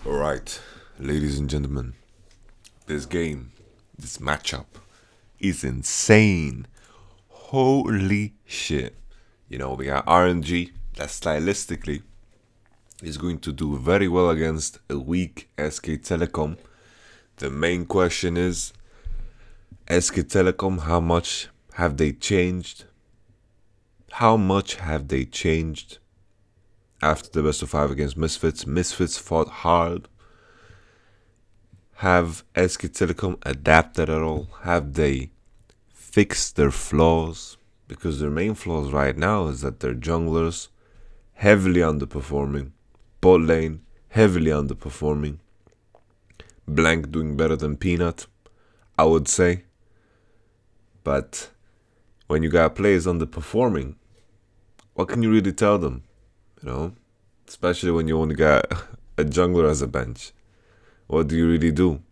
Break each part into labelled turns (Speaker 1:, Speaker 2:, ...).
Speaker 1: Alright, ladies and gentlemen, this game, this matchup is insane. Holy shit. You know, we got RNG that stylistically is going to do very well against a weak SK Telecom. The main question is, SK Telecom, how much have they changed? How much have they changed after the best of 5 against Misfits? Misfits fought hard. Have SK Telecom adapted at all? Have they fixed their flaws? Because their main flaws right now is that their junglers heavily underperforming, bot lane heavily underperforming, Blank doing better than Peanut, I would say. But when you got players underperforming, what can you really tell them? You know, especially when you only got a jungler as a bench. What do you really do?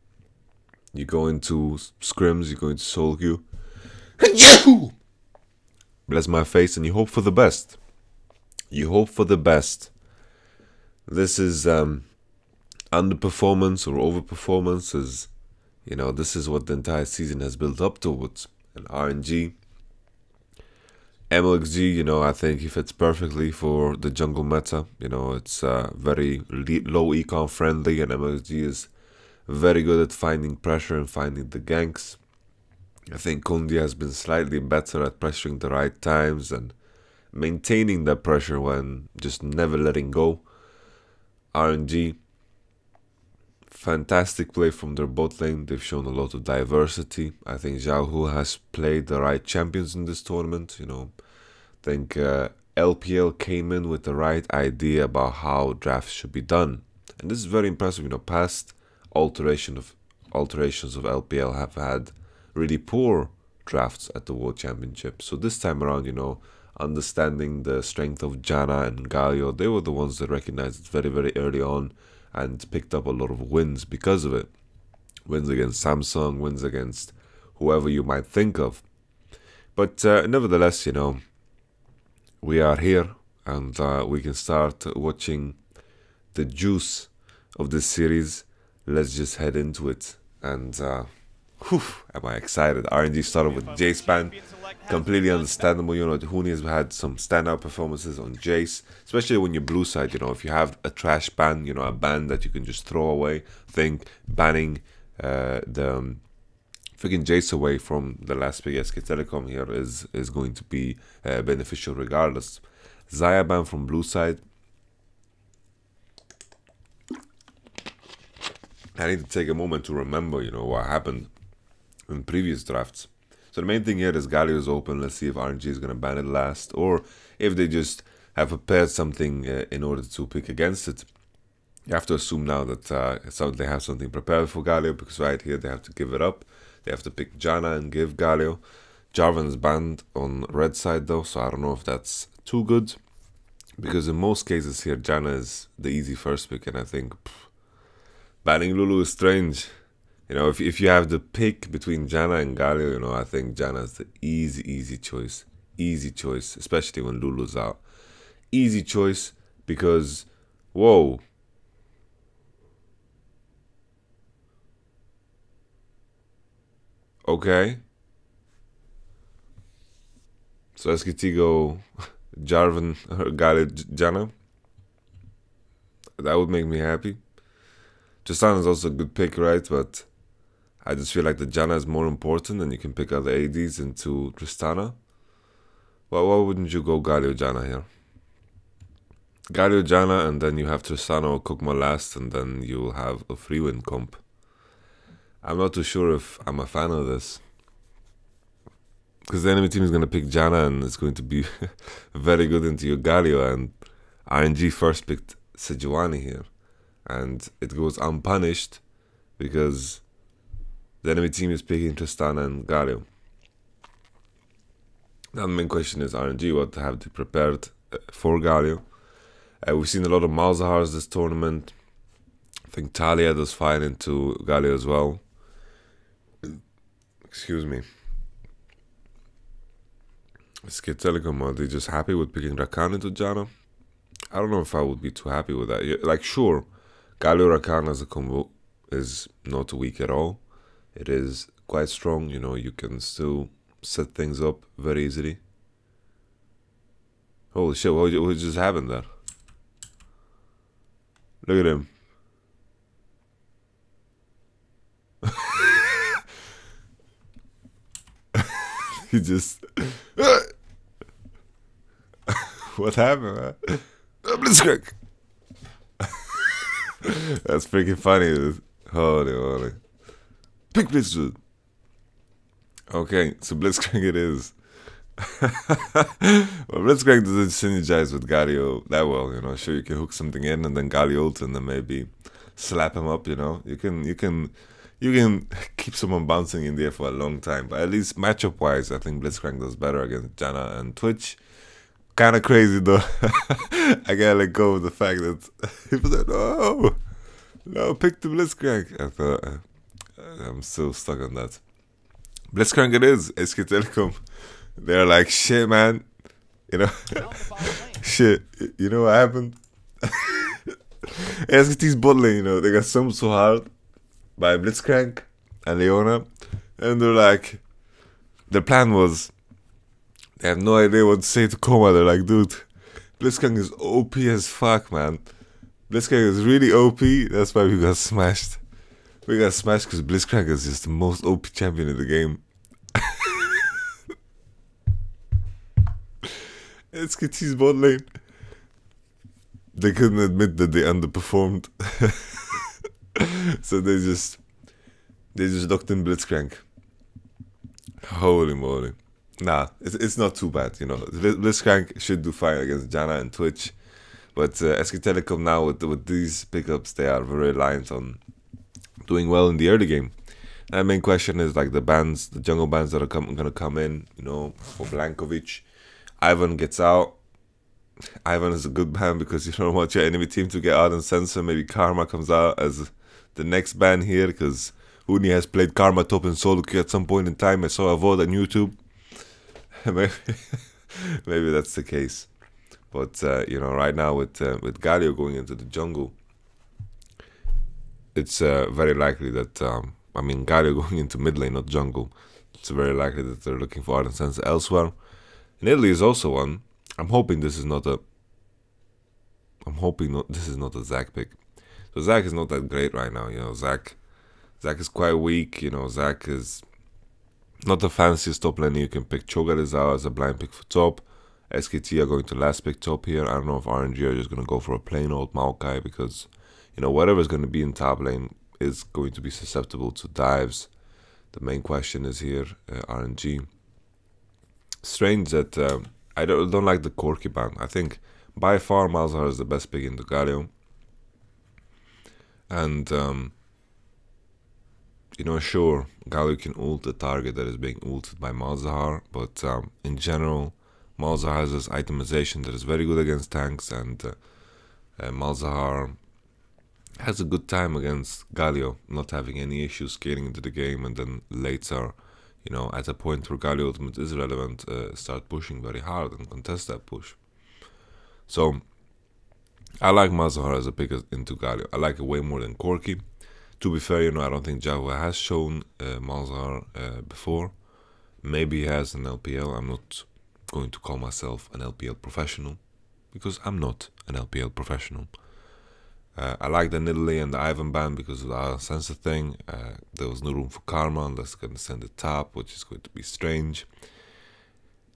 Speaker 1: You go into scrims, you go into solo queue. Bless my face, and you hope for the best. You hope for the best. This is underperformance or overperformance. Is, you know, this is what the entire season has built up towards. And RNG, MLXG, you know, I think he fits perfectly for the jungle meta. You know, it's very low econ friendly, and MLXG is very good at finding pressure and finding the ganks. I think Kundi has been slightly better at pressuring the right times and maintaining that pressure when just never letting go. RNG, fantastic play from their bot lane. They've shown a lot of diversity. I think Zhao Hu has played the right champions in this tournament. You know, I think LPL came in with the right idea about how drafts should be done, and this is very impressive. You know, past alterations of LPL have had really poor drafts at the World Championship. So this time around, you know, understanding the strength of Janna and Galio, they were the ones that recognized it very, very early on and picked up a lot of wins because of it. Wins against Samsung, wins against whoever you might think of. But nevertheless, you know, we are here and we can start watching the juice of this series. Let's just head into it. And whew, am I excited. RNG started with Jace ban. Completely understandable. You know, Huni has had some standout performances on Jace, especially when you're blue side. You know, if you have a trash ban, you know, a ban that you can just throw away. Think banning the freaking Jace away from the last big SK Telecom here is going to be beneficial regardless. Xayah ban from blue side. I need to take a moment to remember, you know, what happened in previous drafts. So the main thing here is Galio is open. Let's see if RNG is going to ban it last, or if they just have prepared something in order to pick against it. You have to assume now that they have something prepared for Galio, because right here they have to give it up. They have to pick Janna and give Galio. Jarvan is banned on red side though, so I don't know if that's too good, because in most cases here Janna is the easy first pick, and I think banning Lulu is strange. You know, if you have the pick between Janna and Galio, you know, I think Janna is the easy choice. Easy choice, especially when Lulu's out. Easy choice because, whoa. Okay. So SKT go Jarvan, Galio, Janna. That would make me happy. Tristana is also a good pick, right? But I just feel like the Janna is more important, and you can pick other ADs into Tristana. Well, why wouldn't you go Galio Janna here? Galio Janna, and then you have Tristana or Kog'Maw last, and then you'll have a free win comp. I'm not too sure if I'm a fan of this, because the enemy team is going to pick Janna, and it's going to be very good into your Galio, and RNG first picked Sejuani here. And it goes unpunished because the enemy team is picking Tristana and Galio. Now the main question is RNG, what have they prepared for Galio? We've seen a lot of Malzahars this tournament. I think Talia does fine into Galio as well. Excuse me. SK Telecom, are they just happy with picking Rakan into Janna? I don't know if I would be too happy with that. Like, sure, Galio Rakan as a combo is not weak at all. It is quite strong, you know, you can still set things up very easily. Holy shit, what just happened there? Look at him. He just... What happened, man? Blitzcrank! That's freaking funny, dude. Holy. Big Blitz, dude. Okay, so Blitzcrank it is. Well, Blitzcrank doesn't synergize with Galio that well, you know. Sure, you can hook something in and then Galio ult and then maybe slap him up, you know. You can keep someone bouncing in the air for a long time, but at least matchup wise, I think Blitzcrank does better against Janna and Twitch. Kind of crazy though. I gotta let go of the fact that people said, no, pick the Blitzcrank. I thought I'm still stuck on that. Blitzcrank it is. SK Telecom. They're like, shit, man. You know, shit. You know what happened? SKT's bot lane, you know, they got summoned so hard by Blitzcrank and Leona, and they're like, their plan was, they have no idea what to say to Koma. They're like, dude, Blitzcrank is OP as fuck, man. Blitzcrank is really OP. That's why we got smashed. We got smashed because Blitzcrank is just the most OP champion in the game. SKT's bot lane. They couldn't admit that they underperformed. So they just locked in Blitzcrank. Holy moly. Nah, it's not too bad, you know. Blitzcrank should do fine against Janna and Twitch. But SK Telecom now with these pickups, they are very reliant on doing well in the early game. And the main question is like the bans, the jungle bans that are gonna come in, you know, for Blankovic. Ivan gets out. Ivan is a good ban because you don't want your enemy team to get out and censor. Maybe Karma comes out as the next ban here because Uni has played Karma top in solo queue at some point in time. I saw a vote on YouTube. maybe that's the case. But you know, right now with Galio going into the jungle, it's very likely that I mean Galio going into mid lane, not jungle. It's very likely that they're looking for Ardent Sense elsewhere. And Italy is also one. I'm hoping this is not a. This is not a Zac pick. So Zac is not that great right now. You know, Zac is quite weak. You know, Zac is not the fanciest top laner you can pick. Cho'Gath is out as a blind pick for top. SKT are going to last pick top here. I don't know if RNG are just going to go for a plain old Maokai because, you know, whatever is going to be in top lane is going to be susceptible to dives. The main question is here, RNG. Strange that I don't like the Corki ban. I think by far Malzahar is the best pick in the Galio. And, you know, sure, Galio can ult the target that is being ulted by Malzahar, but in general, Malzahar has this itemization that is very good against tanks, and Malzahar has a good time against Galio, not having any issues scaling into the game, and then later, you know, at a point where Galio ultimate is relevant, start pushing very hard and contest that push. So, I like Malzahar as a pick into Galio. I like it way more than Corki. To be fair, you know, I don't think Java has shown Malzahar before. Maybe he has an LPL. I'm not going to call myself an LPL professional because I'm not an LPL professional. I like the Nidalee and the Ivan ban because of the sensor thing. There was no room for Karma unless they're going to send it top, which is going to be strange.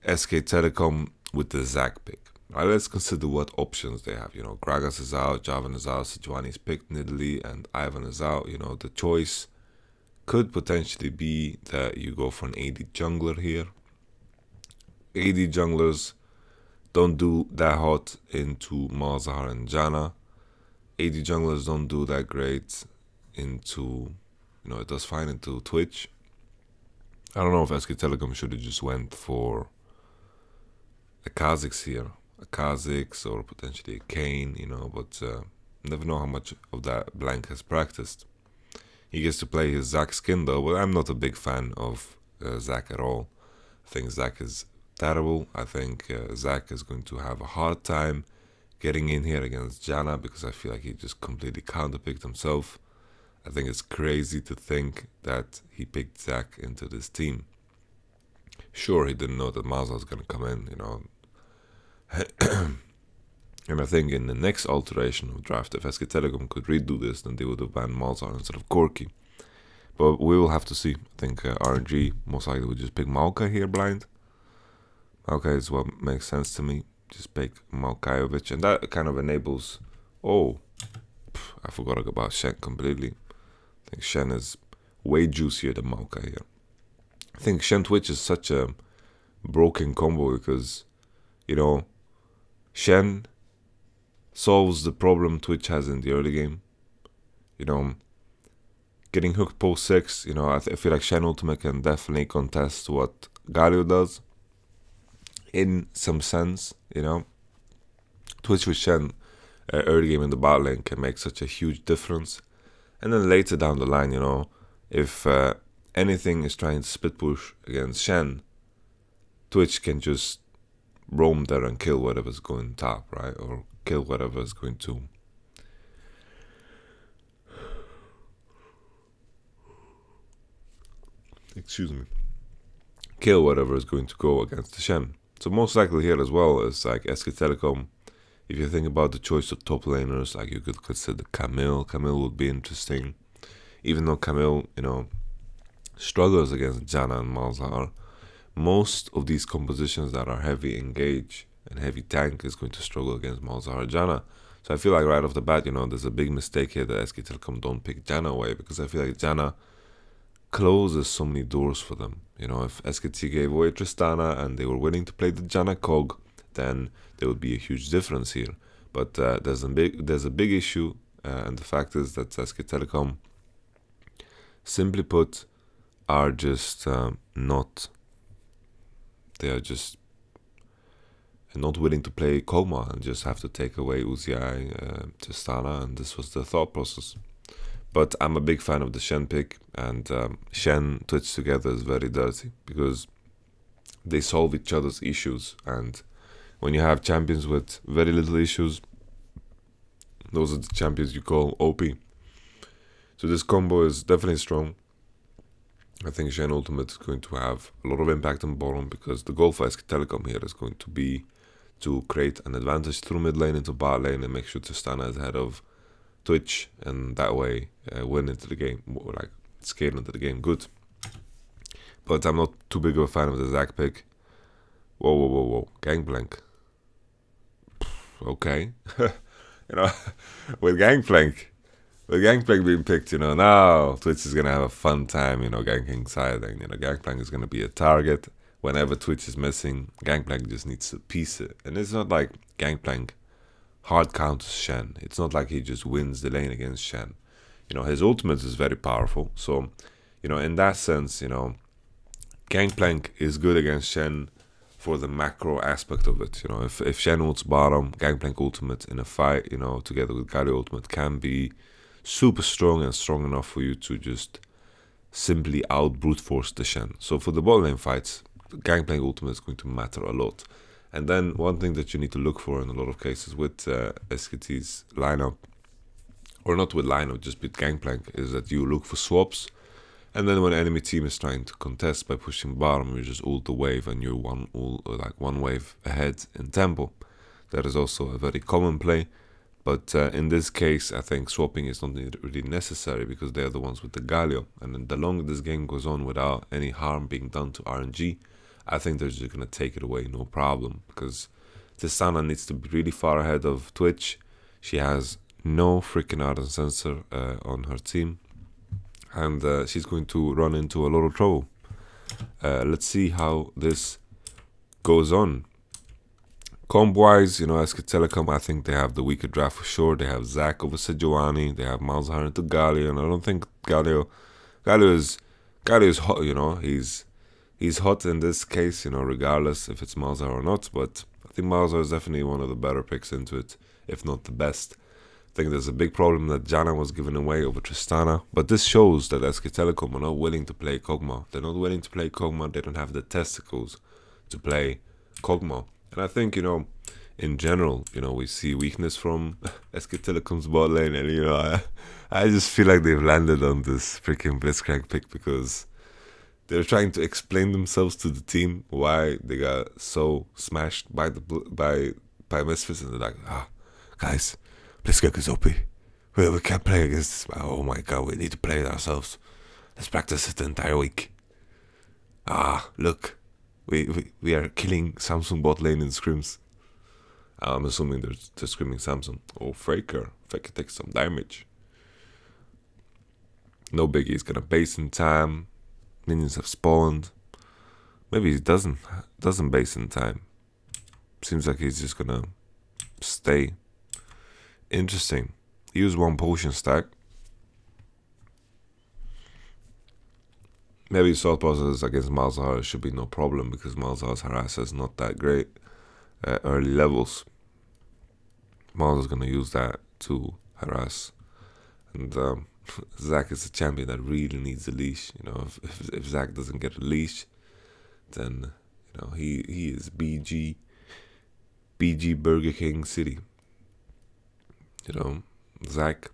Speaker 1: SK Telecom with the Zac pick. Right, let's consider what options they have. You know, Gragas is out, Javan is out, Sejuani's picked, Nidalee and Ivan is out. You know, the choice could potentially be that you go for an AD jungler here. AD junglers don't do that hot into Malzahar and Janna. AD junglers don't do that great into, you know, it does fine into Twitch. I don't know if SK Telecom should have just went for a Kha'Zix here. A Kha'Zix or potentially a Kane, you know, but never know how much of that Blank has practiced. He gets to play his Zac skin though, but I'm not a big fan of Zac at all. I think Zac is terrible. I think Zac is going to have a hard time getting in here against Janna, because I feel like he just completely counterpicked himself. I think it's crazy to think that he picked Zac into this team. Sure, he didn't know that Malzahar was going to come in, you know. And I think in the next alteration of draft, if SK Telecom could redo this, then they would have banned Malzahar instead of Corki. But we will have to see. I think RNG most likely would just pick Malka here blind. Malka is what makes sense to me. Just pick Malkajovic, and that kind of enables... Oh, I forgot about Shen completely. I think Shen is way juicier than Malka here. I think Shen Twitch is such a broken combo because, you know, Shen solves the problem Twitch has in the early game. You know, getting hooked post 6, you know, I feel like Shen Ultimate can definitely contest what Galio does. In some sense, you know, Twitch with Shen early game in the bot lane can make such a huge difference. And then later down the line, you know, if anything is trying to split push against Shen, Twitch can just roam there and kill whatever's going top, right? Or kill whatever's going to... Excuse me. Kill whatever is going to go against the Shen. So most likely here as well is like SK Telecom. If you think about the choice of top laners, like you could consider Camille. Camille would be interesting. Even though Camille, you know, struggles against Janna and Malzahar, most of these compositions that are heavy engage and heavy tank is going to struggle against Malzahar and Janna. So I feel like right off the bat, you know, there's a big mistake here that SK Telecom don't pick Janna away, because I feel like Janna closes so many doors for them. You know, if SKT gave away Tristana and they were willing to play the Janna Cog, then there would be a huge difference here. But there's a big issue, and the fact is that SK Telecom, simply put, are just not willing to play Kog'Maw and just have to take away Uziai, Tristana, and this was the thought process. But I'm a big fan of the Shen pick, and Shen Twitch together is very dirty because they solve each other's issues. And when you have champions with very little issues, those are the champions you call OP. So this combo is definitely strong. I think Shen Ultimate is going to have a lot of impact on bottom, because the goal for SK Telecom here is going to be to create an advantage through mid lane into bot lane and make sure Tristana is ahead of Twitch, and that way win into the game, like scale into the game good. But I'm not too big of a fan of the Zac pick. Whoa, Gangplank. Okay. You know, with Gangplank being picked, you know, now Twitch is gonna have a fun time, you know, ganking side, and you know, Gangplank is gonna be a target. Whenever Twitch is missing, Gangplank just needs to piece it. And it's not like Gangplank hard counters Shen. It's not like he just wins the lane against Shen. You know, his ultimate is very powerful. So, you know, in that sense, you know, Gangplank is good against Shen for the macro aspect of it. You know, if Shen ults bottom, Gangplank ultimate in a fight, you know, together with Galio ultimate can be super strong and strong enough for you to just simply out brute force the Shen. So for the bot lane fights, Gangplank ultimate is going to matter a lot. And then one thing that you need to look for in a lot of cases with SKT's lineup, or not with lineup, just with Gangplank, is that you look for swaps. And then when enemy team is trying to contest by pushing bottom, you just ult the wave and you're one wave ahead in tempo. That is also a very common play. But in this case, I think swapping is not really necessary, because they're the ones with the Galio. And then the longer this game goes on without any harm being done to RNG, I think they're just going to take it away, no problem. Because Tristana needs to be really far ahead of Twitch. She has no freaking Ardent Sensor on her team. And she's going to run into a lot of trouble. Let's see how this goes on. Comp-wise, you know, SK Telecom, I think they have the weaker draft for sure. They have Zac over Sejuani. They have Malzahar into Galio. And I don't think Galio is hot, you know. He's hot in this case, you know, regardless if it's Malzahar or not. But I think Malzahar is definitely one of the better picks into it, if not the best. I think there's a big problem that Janna was given away over Tristana. But this shows that SK Telecom are not willing to play Kog'Maw. They're not willing to play Kog'Maw. They don't have the testicles to play Kog'Maw. And I think, you know, in general, you know, we see weakness from SK Telecom's bot lane, and you know, I just feel like they've landed on this freaking Blitzcrank pick because they're trying to explain themselves to the team why they got so smashed by by Misfits, and they're like, guys, Blitzcrank is OP. We can't play against this. Oh my god, we need to play it ourselves. Let's practice it the entire week. Look, we are killing Samsung bot lane in scrims. I'm assuming they're screaming Samsung. Oh, Faker takes some damage. No biggie, he's gonna base in time. Minions have spawned. Maybe he doesn't base in time. Seems like he's just gonna stay. Interesting. He used one potion stack. Maybe thought process against Malzahar should be no problem because Malzahar's harass is not that great at early levels. Malzahar's gonna use that to harass, and Zac is a champion that really needs a leash. You know, if Zac doesn't get a leash, then you know he is BG Burger King City. You know, Zac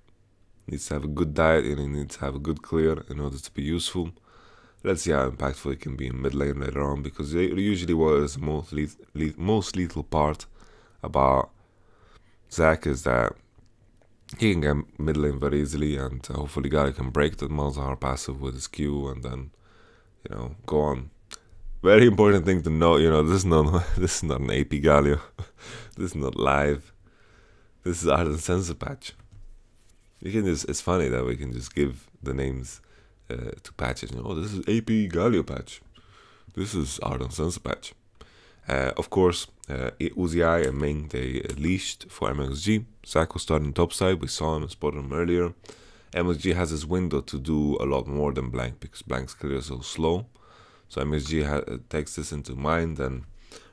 Speaker 1: needs to have a good diet and he needs to have a good clear in order to be useful. Let's see how impactful it can be in mid lane later on, because usually what is the most lethal part about Zac is that he can get mid lane very easily, and hopefully Galio can break that Malzahar passive with his Q and then, you know, go on. Very important thing to note, you know, this is not an AP Galio. This is not live. This is Ardent Sensor patch. You can just, it's funny that we can just give the names to patches. You know, this is AP Galio patch. This is Ardent Sensor patch. Of course, Uzi and Ming, they leashed for MXG. Zac was starting topside. We saw him and spotted him earlier. MXG has this window to do a lot more than Blank because Blank's clear so slow. So MXG takes this into mind, and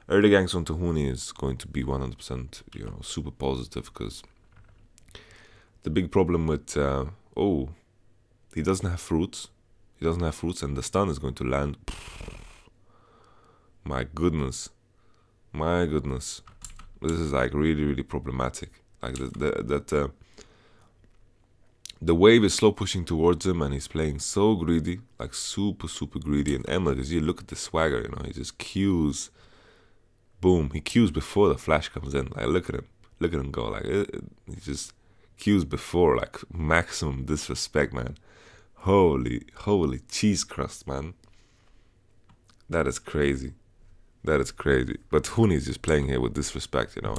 Speaker 1: early ganks onto Huni is going to be 100%, you know, super positive, because the big problem with he doesn't have fruits. He doesn't have fruits, and the stun is going to land. My goodness. My goodness. This is like really problematic. Like the wave is slow pushing towards him, and he's playing so greedy, like super greedy. And Emma, as you look at the swagger, you know, he just Qs. Boom, he Qs before the flash comes in. Like look at him go. Like he just Qs before, like maximum disrespect, man. Holy cheese crust, man. That is crazy. That is crazy. But Huni's just playing here with disrespect, you know.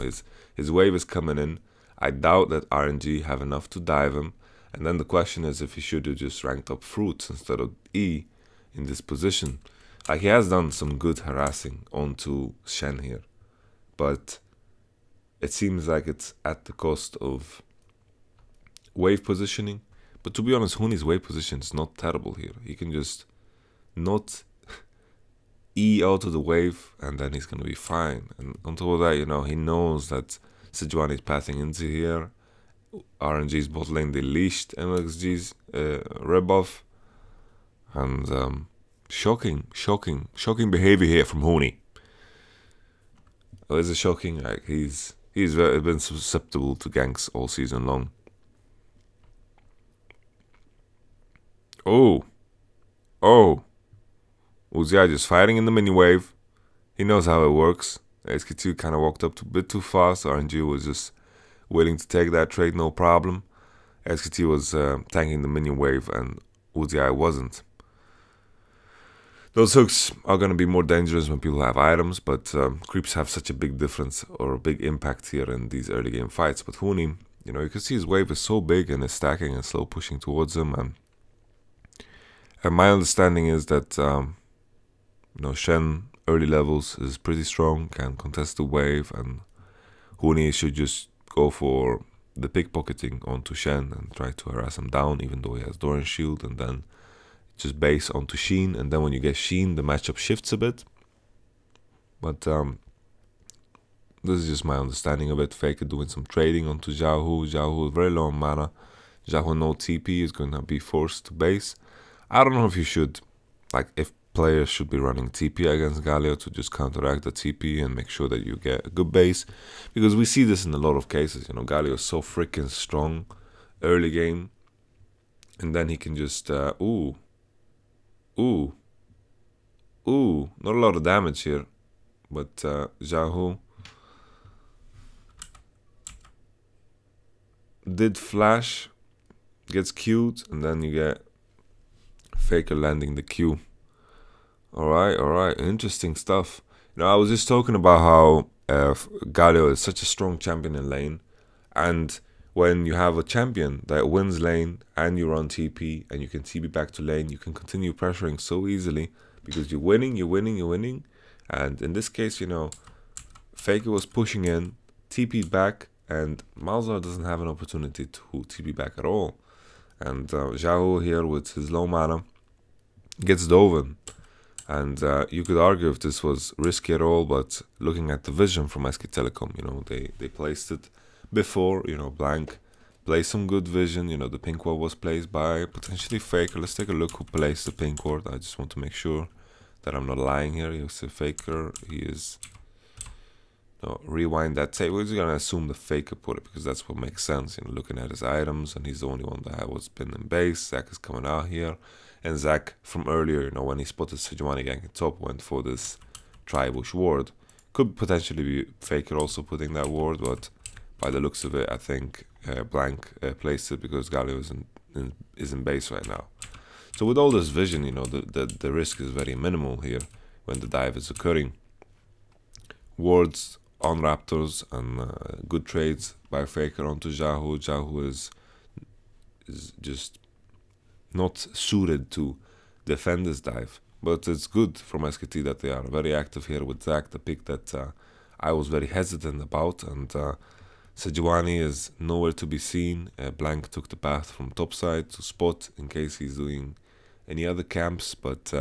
Speaker 1: His wave is coming in. I doubt that RNG have enough to dive him. And then the question is if he should have just ranked up fruits instead of E in this position. Like, he has done some good harassing onto Shen here. But it seems like it's at the cost of wave positioning. But to be honest, Huni's wave position is not terrible here. He can just not E out of the wave, and then he's going to be fine. And on top of that, you know, he knows that Sejuani is passing into here. RNG's bot lane, they leashed MXG's rebuff. And shocking behavior here from Huni. Is it shocking? Like, he's been susceptible to ganks all season long. Oh, Uzi just fighting in the mini wave. He knows how it works. SKT kind of walked up a bit too fast. RNG was just willing to take that trade, no problem. SKT was tanking the minion wave, and Uzi wasn't. Those hooks are going to be more dangerous when people have items, but creeps have such a big difference or a big impact here in these early game fights. But Huni, you know, you can see his wave is so big and is stacking and slow pushing towards him. And my understanding is that, you know, Shen early levels is pretty strong, can contest the wave, and Huni should just go for the pickpocketing onto Shen and try to harass him down, even though he has Doran Shield, and then just base onto Sheen. And then when you get Sheen, the matchup shifts a bit. But this is just my understanding of it. Faker doing some trading onto Xiaohu. Xiaohu very low on mana. Xiaohu no TP is going to be forced to base. I don't know if you should, like, if players should be running TP against Galio to just counteract the TP and make sure that you get a good base, because we see this in a lot of cases. You know, Galio is so freaking strong early game, and then he can just not a lot of damage here, but Xiaohu did flash, gets Q'd, and then you get Faker landing the Q. Alright, interesting stuff. You know, I was just talking about how Galio is such a strong champion in lane, and when you have a champion that wins lane and you run TP and you can TP back to lane, you can continue pressuring so easily because you're winning. And in this case, you know, Faker was pushing in, TP'd back, and Malzahar doesn't have an opportunity to TP back at all. And Xiaohu here with his low mana gets Doven. And you could argue if this was risky at all, but looking at the vision from SK Telecom, you know, they placed it before, you know, Blank placed some good vision. You know, the pink ward was placed by potentially Faker. Let's take a look who placed the pink ward. I just want to make sure that I'm not lying here. You see Faker, he is... No, rewind that tape. We're just gonna assume the Faker put it because that's what makes sense. You know, looking at his items, and he's the only one that was pinned in base. Zach is coming out here, and Zach from earlier, you know, when he spotted Sejuani gang at top, went for this Tribush ward. Could potentially be Faker also putting that ward, but by the looks of it, I think Blank placed it because Galio is in base right now. So with all this vision, you know, the risk is very minimal here when the dive is occurring. Wards on Raptors and good trades by Faker onto Xiaohu. Xiaohu is just not suited to defend this dive, but it's good from SKT that they are very active here with Zach, the pick that I was very hesitant about, and Sejuani is nowhere to be seen. Blank took the path from topside to spot in case he's doing any other camps, but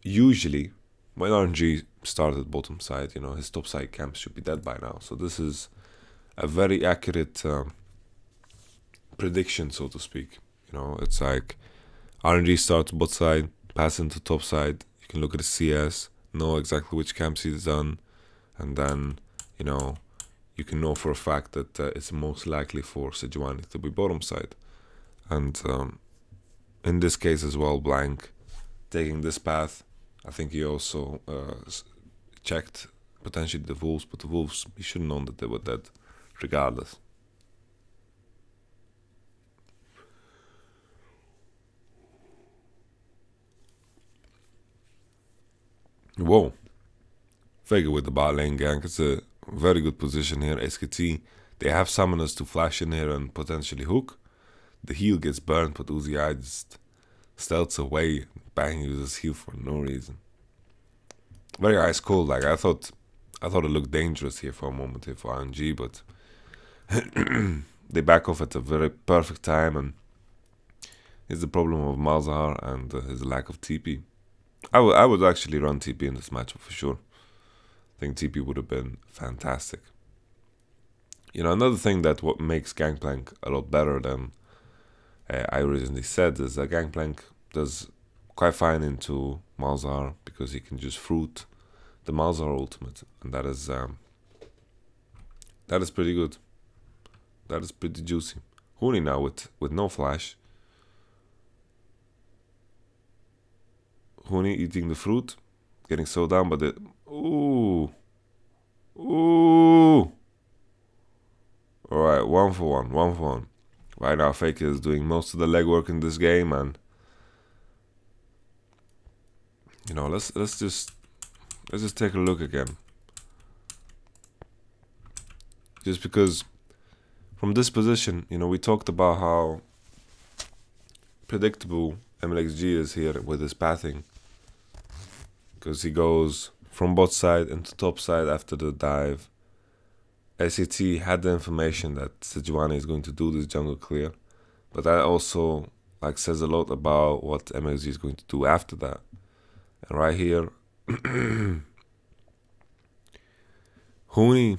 Speaker 1: usually when RNG started bottom side, you know, his top side camps should be dead by now. So this is a very accurate prediction, so to speak. You know, it's like RNG starts bot side, pass into top side. You can look at his CS, know exactly which camps he's done, and then, you know, you can know for a fact that it's most likely for Sejuani to be bottom side. And in this case as well, Blank taking this path, I think he also checked potentially the Wolves, but the Wolves, he should have known that they were dead regardless. Whoa. Faker with the bot lane gank. It's a very good position here. SKT, they have summoners to flash in here and potentially hook. The heal gets burned, but Uzi just stealths away. Bang, uses heal for no reason. Very ice cold. Like I thought it looked dangerous here for a moment here for RNG, but they back off at a very perfect time, and it's the problem of Malzahar and his lack of TP. I would actually run TP in this matchup for sure. I think TP would have been fantastic. You know, another thing that what makes Gangplank a lot better than I originally said is that Gangplank does quite fine into Malzahar because he can just fruit the Malzahar ultimate, and that is pretty good. That is pretty juicy. Huni now with no flash. Huni eating the fruit, getting so down, but the ooh. Alright, 1 for 1. Right now Faker is doing most of the legwork in this game, and you know, let's just take a look again. Just because from this position, you know, we talked about how predictable MLXG is here with his pathing, because he goes from bot side into top side after the dive. SKT had the information that Sejuani is going to do this jungle clear, but that also like says a lot about what MLXG is going to do after that. And right here, Huni.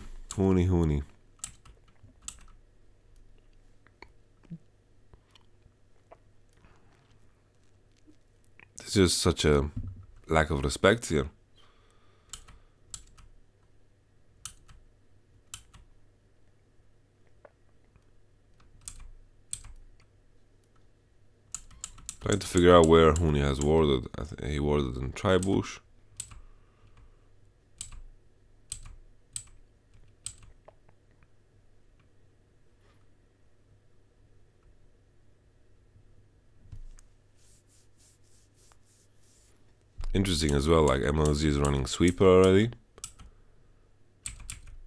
Speaker 1: It's just such a lack of respect here. Trying to figure out where Huni has warded. I think he warded in Tribush. Interesting as well, like MLG is running sweeper already.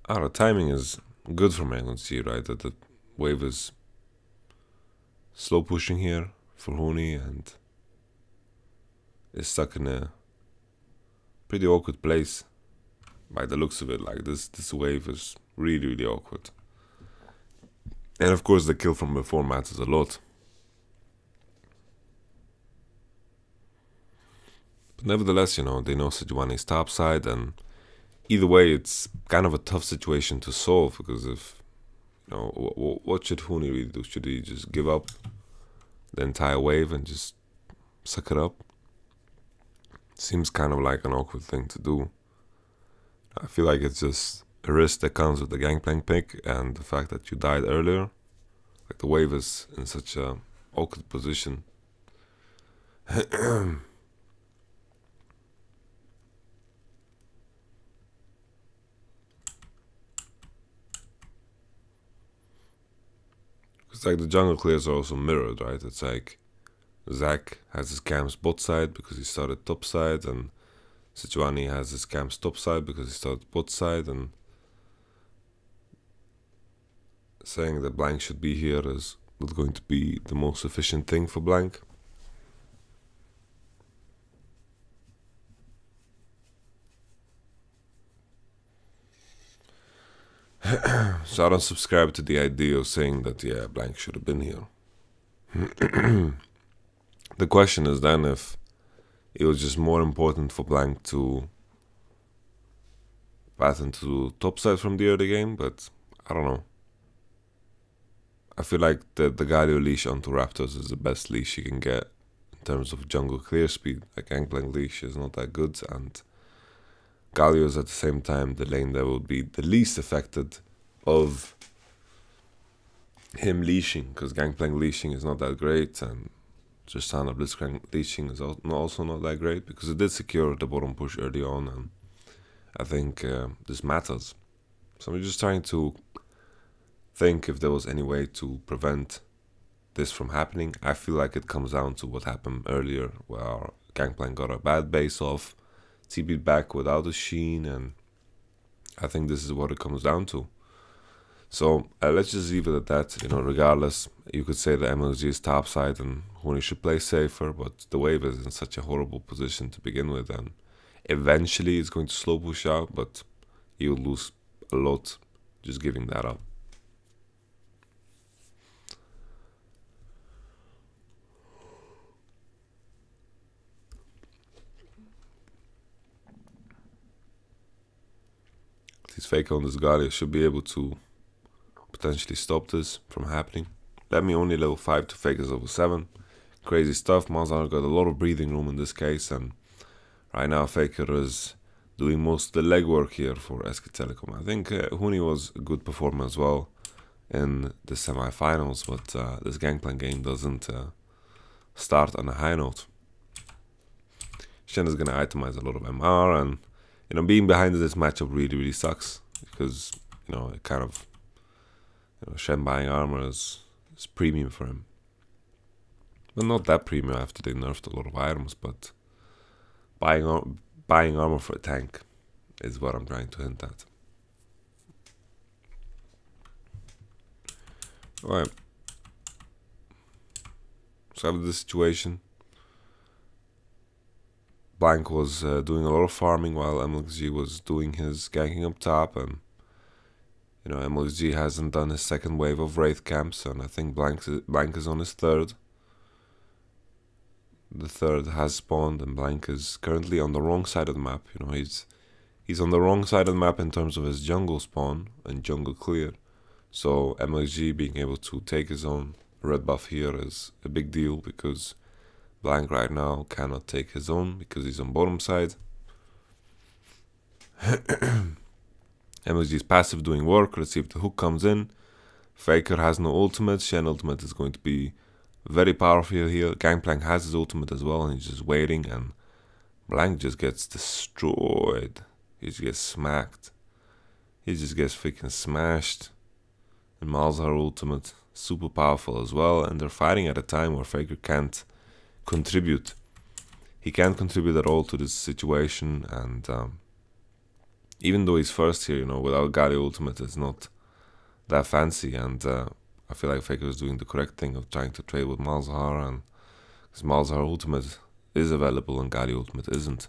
Speaker 1: The timing is good from MLG, right? That the wave is slow pushing here for Huni and is stuck in a pretty awkward place by the looks of it. Like this wave is really awkward. And of course the kill from before matters a lot. But nevertheless, you know, they know Sejuani's top side, and either way it's kind of a tough situation to solve, because if, you know, what should Huni really do? Should he just give up the entire wave and just suck it up? Seems kind of like an awkward thing to do. I feel like it's just a risk that comes with the Gangplank pick and the fact that you died earlier. Like the wave is in such a awkward position. It's like the jungle clears are also mirrored, right? It's like Zac has his camps bot side because he started top side, and Sejuani has his camps top side because he started bot side, and saying that Blank should be here is not going to be the most efficient thing for Blank. So I don't subscribe to the idea of saying that, yeah, Blank should have been here. The question is then if it was just more important for Blank to path into topside from the early game, but I don't know. I feel like the Galio leash onto Raptors is the best leash you can get in terms of jungle clear speed. Like Gangplank leash is not that good, and Galio is at the same time the lane that would be the least affected of him leashing, because Gangplank leashing is not that great, and Tristana Blitzcrank leashing is also not that great, because it did secure the bottom push early on, and I think this matters. So I'm just trying to think if there was any way to prevent this from happening. I feel like it comes down to what happened earlier, where Gangplank got a bad base off, TP'd back without a sheen, and I think this is what it comes down to. So let's just leave it at that. You know, regardless, you could say the MLG is topside and Huni should play safer, but the wave is in such a horrible position to begin with, and eventually it's going to slow push out, but you'll lose a lot just giving that up. These fake on this Galio should be able to potentially stop this from happening. Let me only level 5 to Faker's level 7. Crazy stuff. Mazar got a lot of breathing room in this case, and right now Faker is doing most of the legwork here for SK Telecom. I think Huni was a good performer as well in the semi-finals, but this Gangplank game doesn't start on a high note. Shen is going to itemize a lot of MR, and you know, being behind this matchup really sucks, because you know, it kind of, you know, Shen buying armor is premium for him. Well, not that premium after they nerfed a lot of items, but buying armor for a tank is what I'm trying to hint at. Alright. So after this situation, Blank was doing a lot of farming while MLG was doing his ganking up top, and you know, MLG hasn't done his second wave of Wraith camps, and I think Blank is on his third. The third has spawned, and Blank is currently on the wrong side of the map. You know, he's on the wrong side of the map in terms of his jungle spawn and jungle clear. So MLG being able to take his own red buff here is a big deal, because Blank right now cannot take his own because he's on bottom side. MXG's passive doing work. Let's see if the hook comes in. Faker has no ultimate. Shen ultimate is going to be very powerful here. Gangplank has his ultimate as well, and he's just waiting, and Blank just gets destroyed. He just gets smacked. He just gets freaking smashed. And Malzahar ultimate, super powerful as well, and they're fighting at a time where Faker can't contribute. He can't contribute at all to this situation, and even though he's first here, you know, without Galio ultimate, it's not that fancy, and I feel like Faker is doing the correct thing of trying to trade with Malzahar, and because Malzahar ultimate is available and Galio ultimate isn't.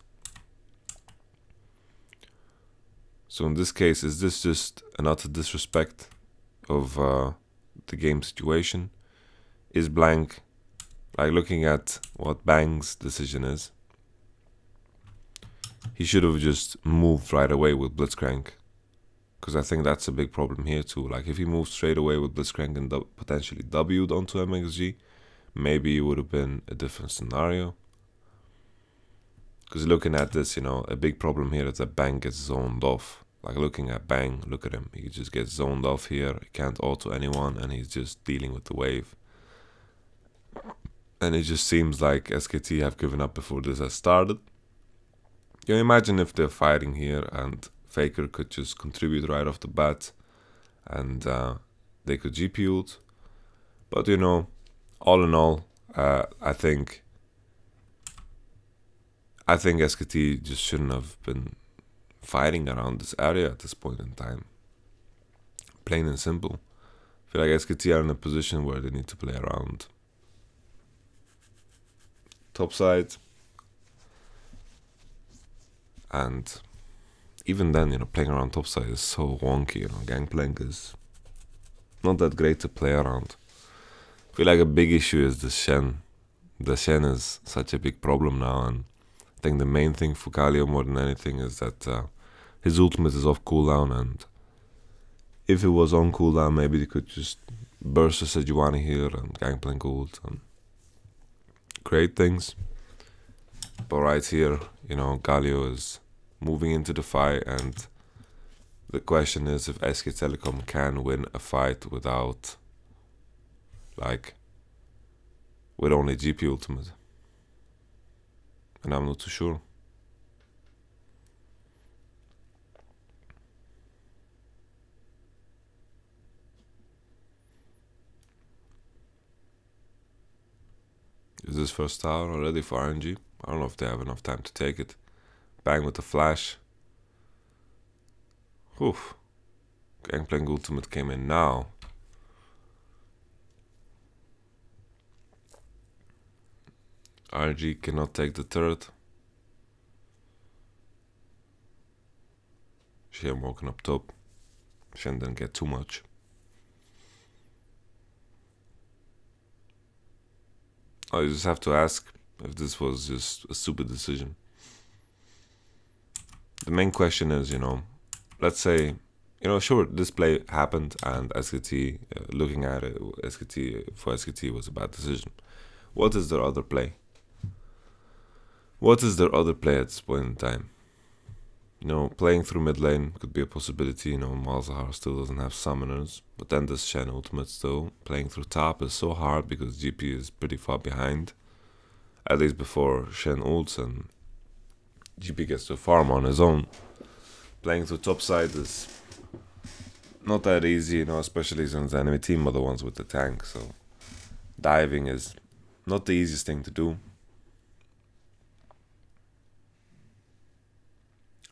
Speaker 1: So in this case, is this just an utter disrespect of the game situation? Is Blank, like looking at what Bang's decision is, he should have just moved right away with Blitzcrank, because I think that's a big problem here too. Like if he moved straight away with Blitzcrank and potentially W'd onto MXG, maybe it would have been a different scenario. Because looking at this, you know, a big problem here is that Bang gets zoned off. Like looking at Bang, look at him, he just gets zoned off here, he can't auto anyone, and he's just dealing with the wave. And it just seems like SKT have given up before this has started. You know, imagine if they're fighting here and Faker could just contribute right off the bat, and they could GP ult. But you know, all in all, I think SKT just shouldn't have been fighting around this area at this point in time. Plain and simple. I feel like SKT are in a position where they need to play around top side, and even then, you know, playing around top side is so wonky. You know, Gangplank is not that great to play around. I feel like a big issue is the Shen. The Shen is such a big problem now, and I think the main thing for Galio more than anything is that his ultimate is off cooldown, and if it was on cooldown, maybe they could just burst a Sejuani here and Gangplank ult and create things. But right here, you know, Galio is moving into the fight, and the question is if SK Telecom can win a fight without, like, with only GP ultimate. And I'm not too sure. Is this first tower already for RNG? I don't know if they have enough time to take it. Bang with the flash. Oof. Gangplank ultimate came in now. RNG cannot take the turret. Shen walking up top. Shen didn't get too much. Oh, you just have to ask if this was just a stupid decision. The main question is, you know, let's say, you know, sure, this play happened and SKT, looking at it, for SKT was a bad decision. What is their other play? What is their other play at this point in time? You know, playing through mid lane could be a possibility. You know, Malzahar still doesn't have summoners, but then this Shen ultimate still. Playing through top is so hard because GP is pretty far behind, at least before Shen ults and GP gets to farm on his own. Playing through top side is not that easy, you know, especially since the enemy team are the ones with the tank, so diving is not the easiest thing to do.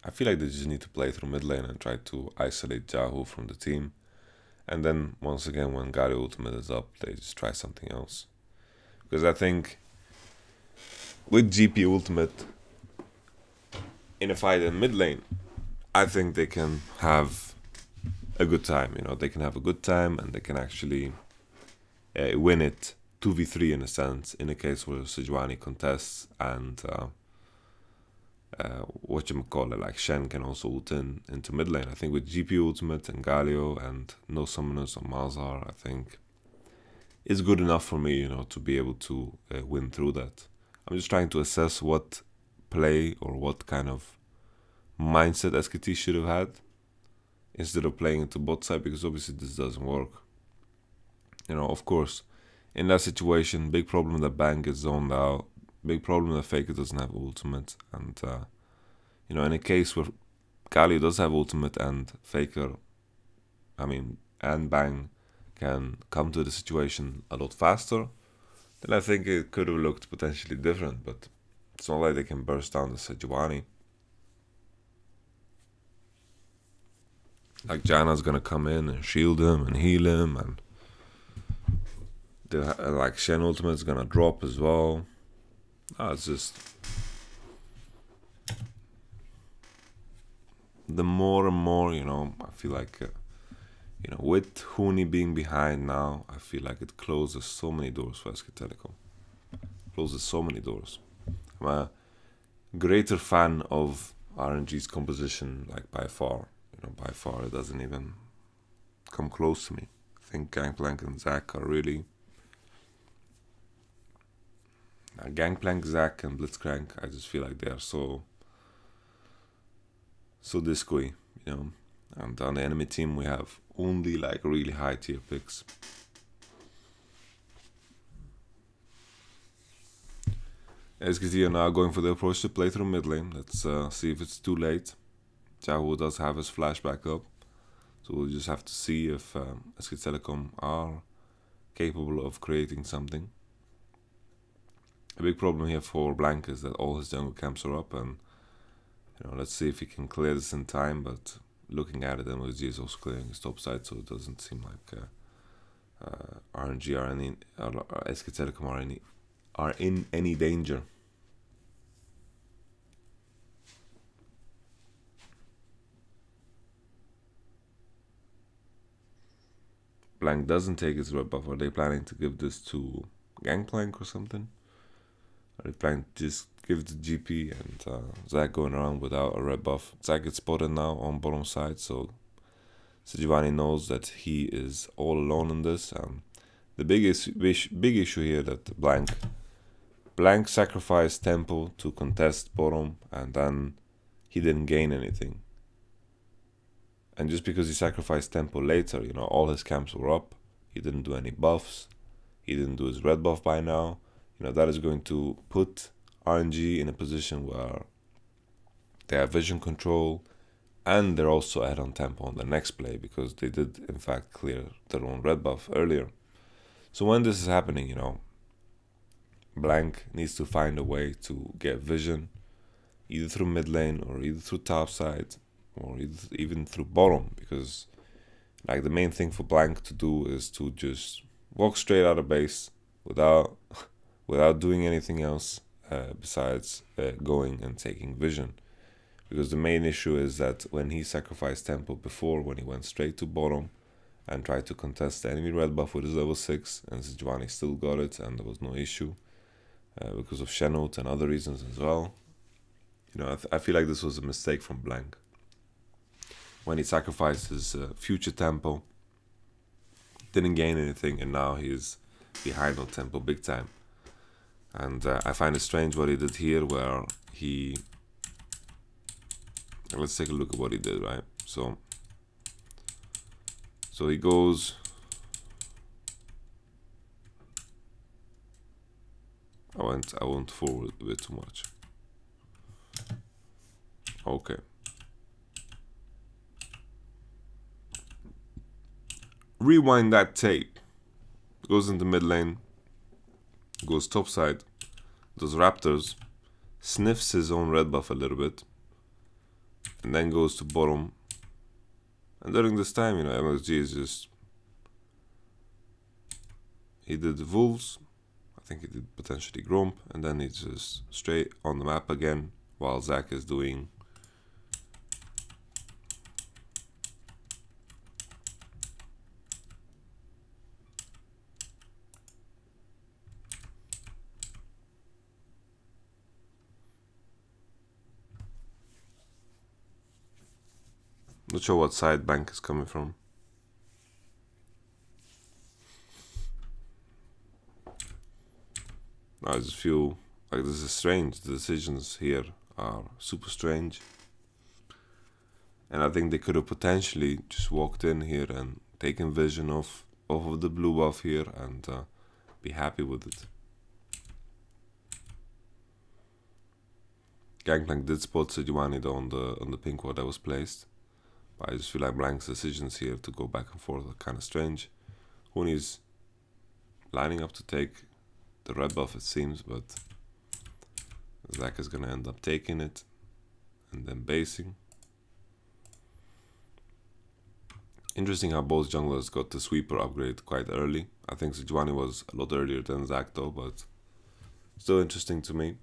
Speaker 1: I feel like they just need to play through mid lane and try to isolate Yahoo from the team. And then, once again, when Galio ultimate is up, they just try something else. Because I think with GP ultimate in a fight in mid lane, I think they can have a good time. You know, they can have a good time and they can actually win it 2v3 in a sense, in a case where Sejuani contests and like Shen can also ult into mid lane. I think with GP ultimate and Galio and no summoners on Malzahar, I think it's good enough for me, you know, to be able to win through that. I'm just trying to assess what play or what kind of mindset SKT should have had instead of playing into bot side, because obviously this doesn't work. You know, of course, in that situation, big problem that Bang gets zoned out, big problem that Faker doesn't have ultimate, and you know, in a case where Galio does have ultimate and Faker, and Bang can come to the situation a lot faster, then I think it could have looked potentially different, but it's not like they can burst down the Sejuani. Like Janna's gonna come in and shield him and heal him, and like Shen ultimate is gonna drop as well. It's just the more and more, you know, I feel like you know, with Huni being behind now, I feel like it closes so many doors for SK Telecom. Closes so many doors. I'm a greater fan of RNG's composition, like by far. You know, by far, it doesn't even come close to me. I think Gangplank and Zac are really... Gangplank, Zac, and Blitzcrank, I just feel like they are so disco-y, you know. And on the enemy team, we have only like really high tier picks. SKT are now going for the approach to play through mid lane. Let's see if it's too late. Xiaohu does have his flashback up, so we'll just have to see if SK Telecom are capable of creating something. A big problem here for Blank is that all his jungle camps are up, and you know, let's see if he can clear this in time. But looking at it, MSG is also clearing his top side, so it doesn't seem like RNG or SK Telecom are in any danger. Blank doesn't take his red buff. Are they planning to give this to Gangplank or something? Are they planning to just give the GP and Zac going around without a red buff? Zac gets spotted now on bottom side, so Sejuani knows that he is all alone in this. The big issue here that Blank sacrificed Tempo to contest bottom, and then he didn't gain anything. And just because he sacrificed Tempo later, you know, all his camps were up. He didn't do any buffs. He didn't do his red buff by now. You know, that is going to put RNG in a position where they have vision control, and they're also ahead on tempo on the next play, because they did in fact clear their own red buff earlier. So when this is happening, you know, Blank needs to find a way to get vision, either through mid lane or either through top side or even through bottom, because like the main thing for Blank to do is to just walk straight out of base without doing anything else besides going and taking vision. Because the main issue is that when he sacrificed tempo before, when he went straight to bottom and tried to contest the enemy red buff with his level 6, and Sejuani still got it and there was no issue because of Shenut and other reasons as well. You know, I feel like this was a mistake from Blank. When he sacrificed his future tempo, didn't gain anything, and now he's behind on tempo big time. And I find it strange what he did here, where he... Let's take a look at what he did, right? So he goes... I went forward a bit too much. Okay. Rewind that tape. Goes into mid lane. Goes top side. Does Raptors. Sniffs his own red buff a little bit. And then goes to bottom. And during this time, you know, MSG is just... He did Wolves. I think he did potentially Gromp. And then he's just straight on the map again. While Zac is doing... Not sure what side Bank is coming from. I just feel Like, this is strange. The decisions here are super strange. And I think they could have potentially just walked in here and taken vision off of the blue buff here and be happy with it. Gangplank did spot Sejuani though on the pink ward that was placed. But I just feel like Blank's decisions here to go back and forth are kind of strange. Huni's lining up to take the red buff, it seems, but Zach is gonna end up taking it and then basing. Interesting how both junglers got the sweeper upgrade quite early. I think Sejuani was a lot earlier than Zach though, but still interesting to me.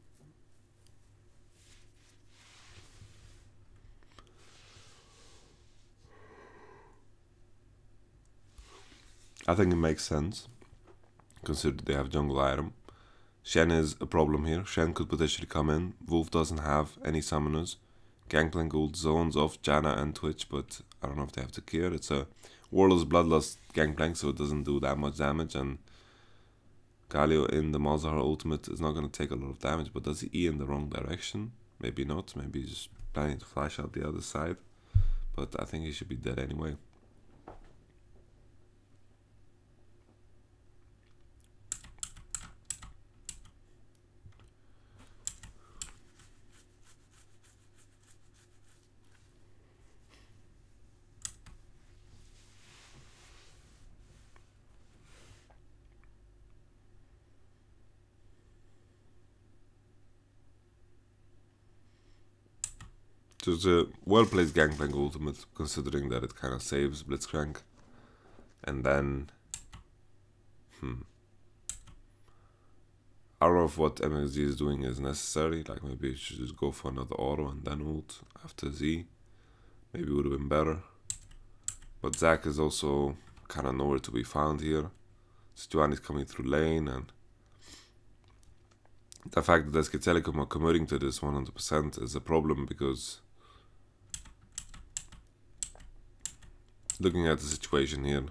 Speaker 1: I think it makes sense, considering they have jungle item. Shen is a problem here. Shen could potentially come in. Wolf doesn't have any summoners. Gangplank ult zones off Janna and Twitch, but I don't know if they have to care. It's a Warless Bloodlust Gangplank, so it doesn't do that much damage, and Galio in the Malzahar ultimate is not going to take a lot of damage, but does he E in the wrong direction? Maybe not. Maybe he's just planning to flash out the other side, but I think he should be dead anyway. So it's a well-placed Gangplank ultimate, considering that it kind of saves Blitzcrank. And then... I don't know if what MXG is doing is necessary. Like, maybe you should just go for another auto and then ult after Z. Maybe it would have been better. But Zach is also kind of nowhere to be found here. Sejuani is coming through lane, and the fact that SKT Telecom are committing to this 100% is a problem, because looking at the situation here,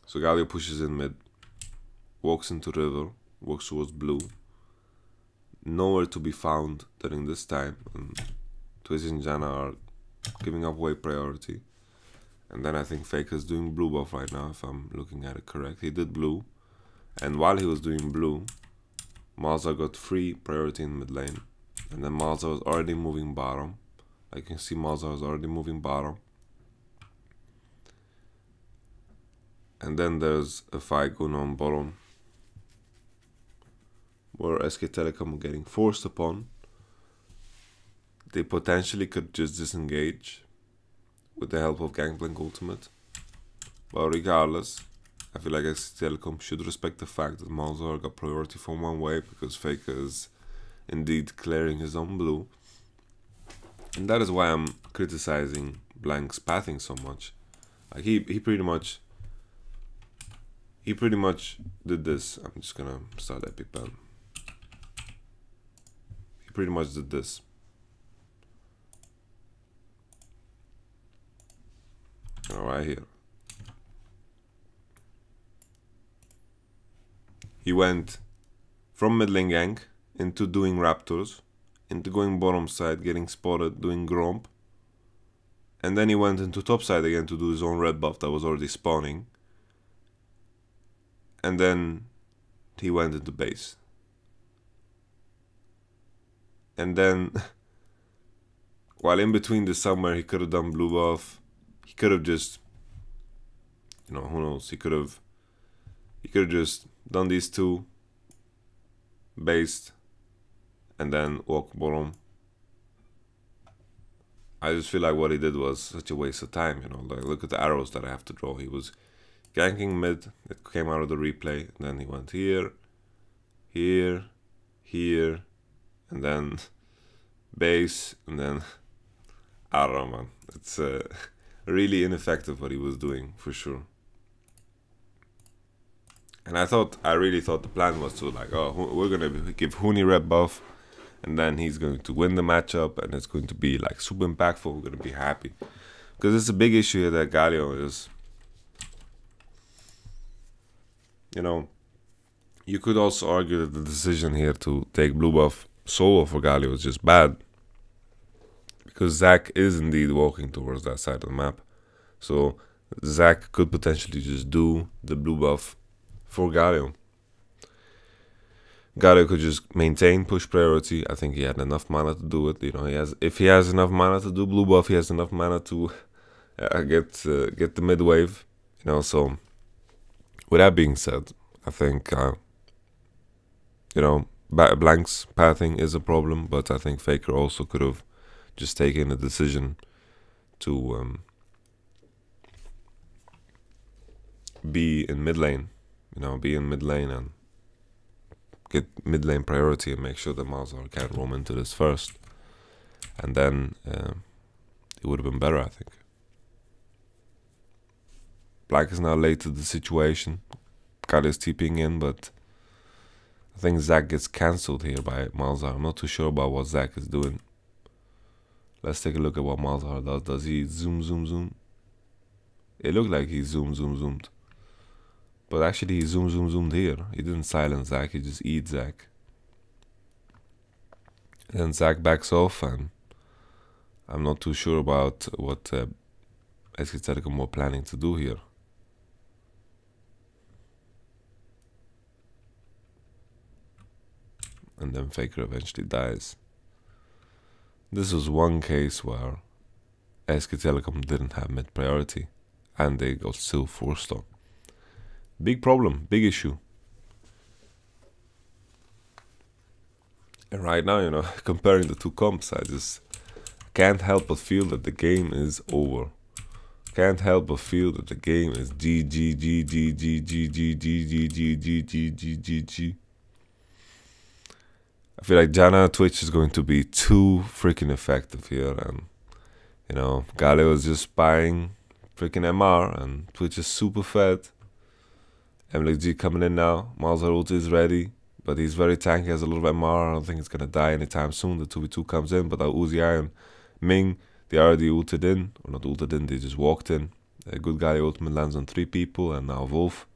Speaker 1: so Galio pushes in mid, walks into river, walks towards blue, nowhere to be found during this time, and Twitch and Janna are giving up wave priority. And then I think Faker is doing blue buff right now, if I'm looking at it correct. He did blue, and while he was doing blue, Malzahar got free priority in mid lane, and then Malzahar was already moving bottom. I can see Malzahar was already moving bottom. And then there's a fight going on bottom, where SK Telecom are getting forced upon. They potentially could just disengage with the help of Gangplank ultimate. But regardless, I feel like SK Telecom should respect the fact that Malzahar got priority from one wave, because Faker is indeed clearing his own blue. And that is why I'm criticizing Blank's pathing so much. Like, he pretty much did this. I'm just gonna start Epic Pen. He pretty much did this. Right here. He went from mid lane gank into doing Raptors, into going bottom side, getting spotted, doing Gromp. And then he went into top side again to do his own red buff that was already spawning. And then he went into base. And then, while in between this somewhere, he could have done blue buff. He could have just, you know, who knows? He could have just done these two, based, and then walk bottom. I just feel like what he did was such a waste of time, you know. Like, look at the arrows that I have to draw. He was ganking mid, it came out of the replay, and then he went here, here, here, and then base, and then I don't know, man. It's really ineffective what he was doing, for sure. And I really thought the plan was to, like, oh, we're gonna give Huni red buff, and then he's going to win the matchup, and it's going to be like super impactful. We're gonna be happy, because it's a big issue here that Galio is, you know, You could also argue that the decision here to take blue buff solo for Galio was just bad, because Zac is indeed walking towards that side of the map. So Zac could potentially just do the blue buff for Galio. Galio could just maintain push priority. I think he had enough mana to do it. You know, if he has enough mana to do blue buff, he has enough mana to get the mid wave. You know, so with that being said, I think you know, Blank's pathing is a problem, but I think Faker also could have just taken a decision to be in mid lane. You know, be in mid lane and get mid lane priority and make sure that Malzahar can't roam into this first, and then it would have been better, I think. Black is now late to the situation. Kali is TPing in, but I think Zac gets cancelled here by Malzahar. I'm not too sure about what Zac is doing. Let's take a look at what Malzahar does. Does he zoom? It looked like he zoomed. But actually he zoomed here. He didn't silence Zac, he just eats Zac. And then Zac backs off, and I'm not too sure about what SKT Telecom were planning to do here. And then Faker eventually dies. This was one case where SKT Telecom didn't have mid priority, and they got still forced on. Big problem, big issue. And right now, you know, comparing the two comps, I just can't help but feel that the game is over. Can't help but feel that the game is GG. I feel like Janna Twitch is going to be too freaking effective here, and you know, Galio is just buying freaking MR, and Twitch is super fed. MLG coming in now. Malzahar ult is ready, but he's very tanky, has a lot of MR. I don't think he's gonna die anytime soon. The 2v2 comes in, but Uzi and Ming, they already ulted in, or not ulted in, they just walked in. A good guy ultimate lands on 3 people, and now Wolf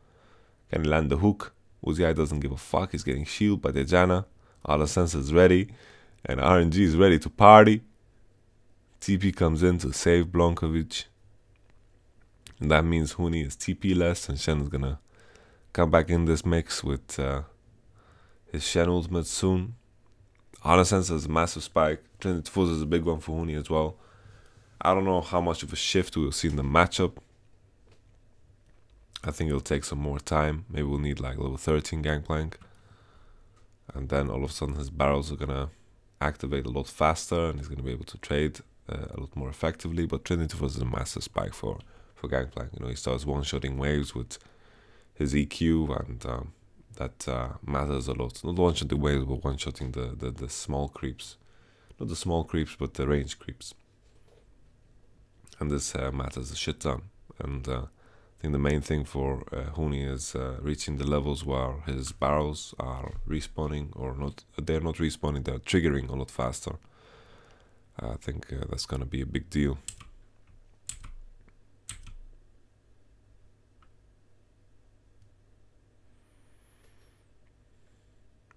Speaker 1: can land the hook. Uzi doesn't give a fuck, he's getting shielded by the Janna. All the sense is ready, and RNG is ready to party. TP comes in to save Blankovic, and that means Huni is TP less, and Shen is gonna come back in this mix with his Shen ultimate soon. All the sense is a massive spike. Trinity Force is a big one for Huni as well. I don't know how much of a shift we'll see in the matchup. I think it'll take some more time. Maybe we'll need like level 13 Gangplank. And then all of a sudden his barrels are gonna activate a lot faster, and he's gonna be able to trade a lot more effectively. But Trinity Force is a massive spike for Gangplank. You know, he starts one-shotting waves with his EQ, and that matters a lot. Not one-shotting waves, but one-shotting the small creeps. Not the small creeps, but the range creeps. And this matters a shit ton. And I think the main thing for Huni is reaching the levels where his barrels are respawning, or not. They're not respawning, they're triggering a lot faster. I think that's gonna be a big deal.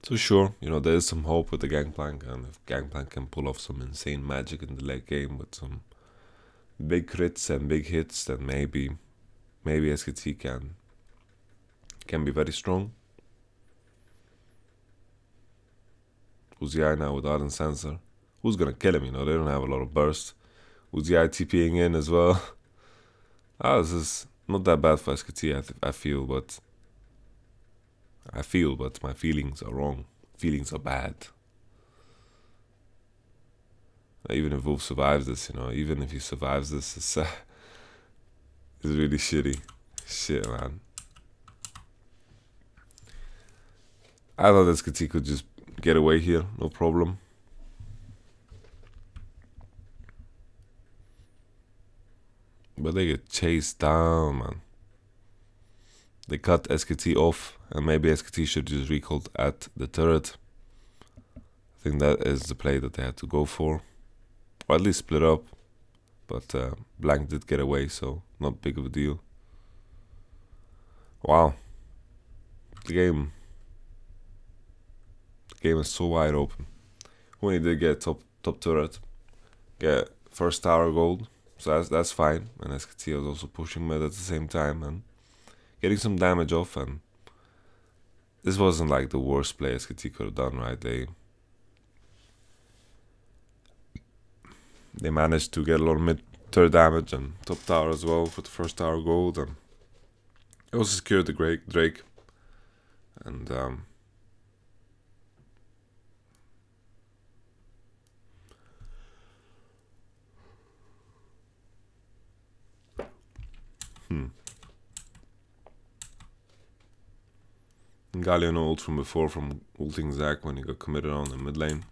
Speaker 1: So sure, you know, there is some hope with the Gangplank, and if Gangplank can pull off some insane magic in the late game with some big crits and big hits, then maybe SKT can be very strong. Uzi now with Ardent Sensor. Who's gonna kill him? You know, they don't have a lot of burst. Uzi TPing in as well. This is not that bad for SKT, I feel, but my feelings are wrong. Feelings are bad. Even if Wolf survives this, you know, even if he survives this, it's really shitty. Shit, man. I thought SKT could just get away here, no problem. But they get chased down, man. They cut SKT off, and maybe SKT should just recall at the turret. I think that is the play that they had to go for. Or at least split up. But Blank did get away, so not big of a deal. Wow. The game game is so wide open. When he did get top turret, get first tower gold, so that's fine. And SKT was also pushing mid at the same time and getting some damage off. And this wasn't like the worst play SKT could have done, right? They managed to get a lot of mid turret damage and top tower as well for the first tower gold, and it also secured the Drake. And Galio ult from before, from ulting Zac when he got committed on the mid lane.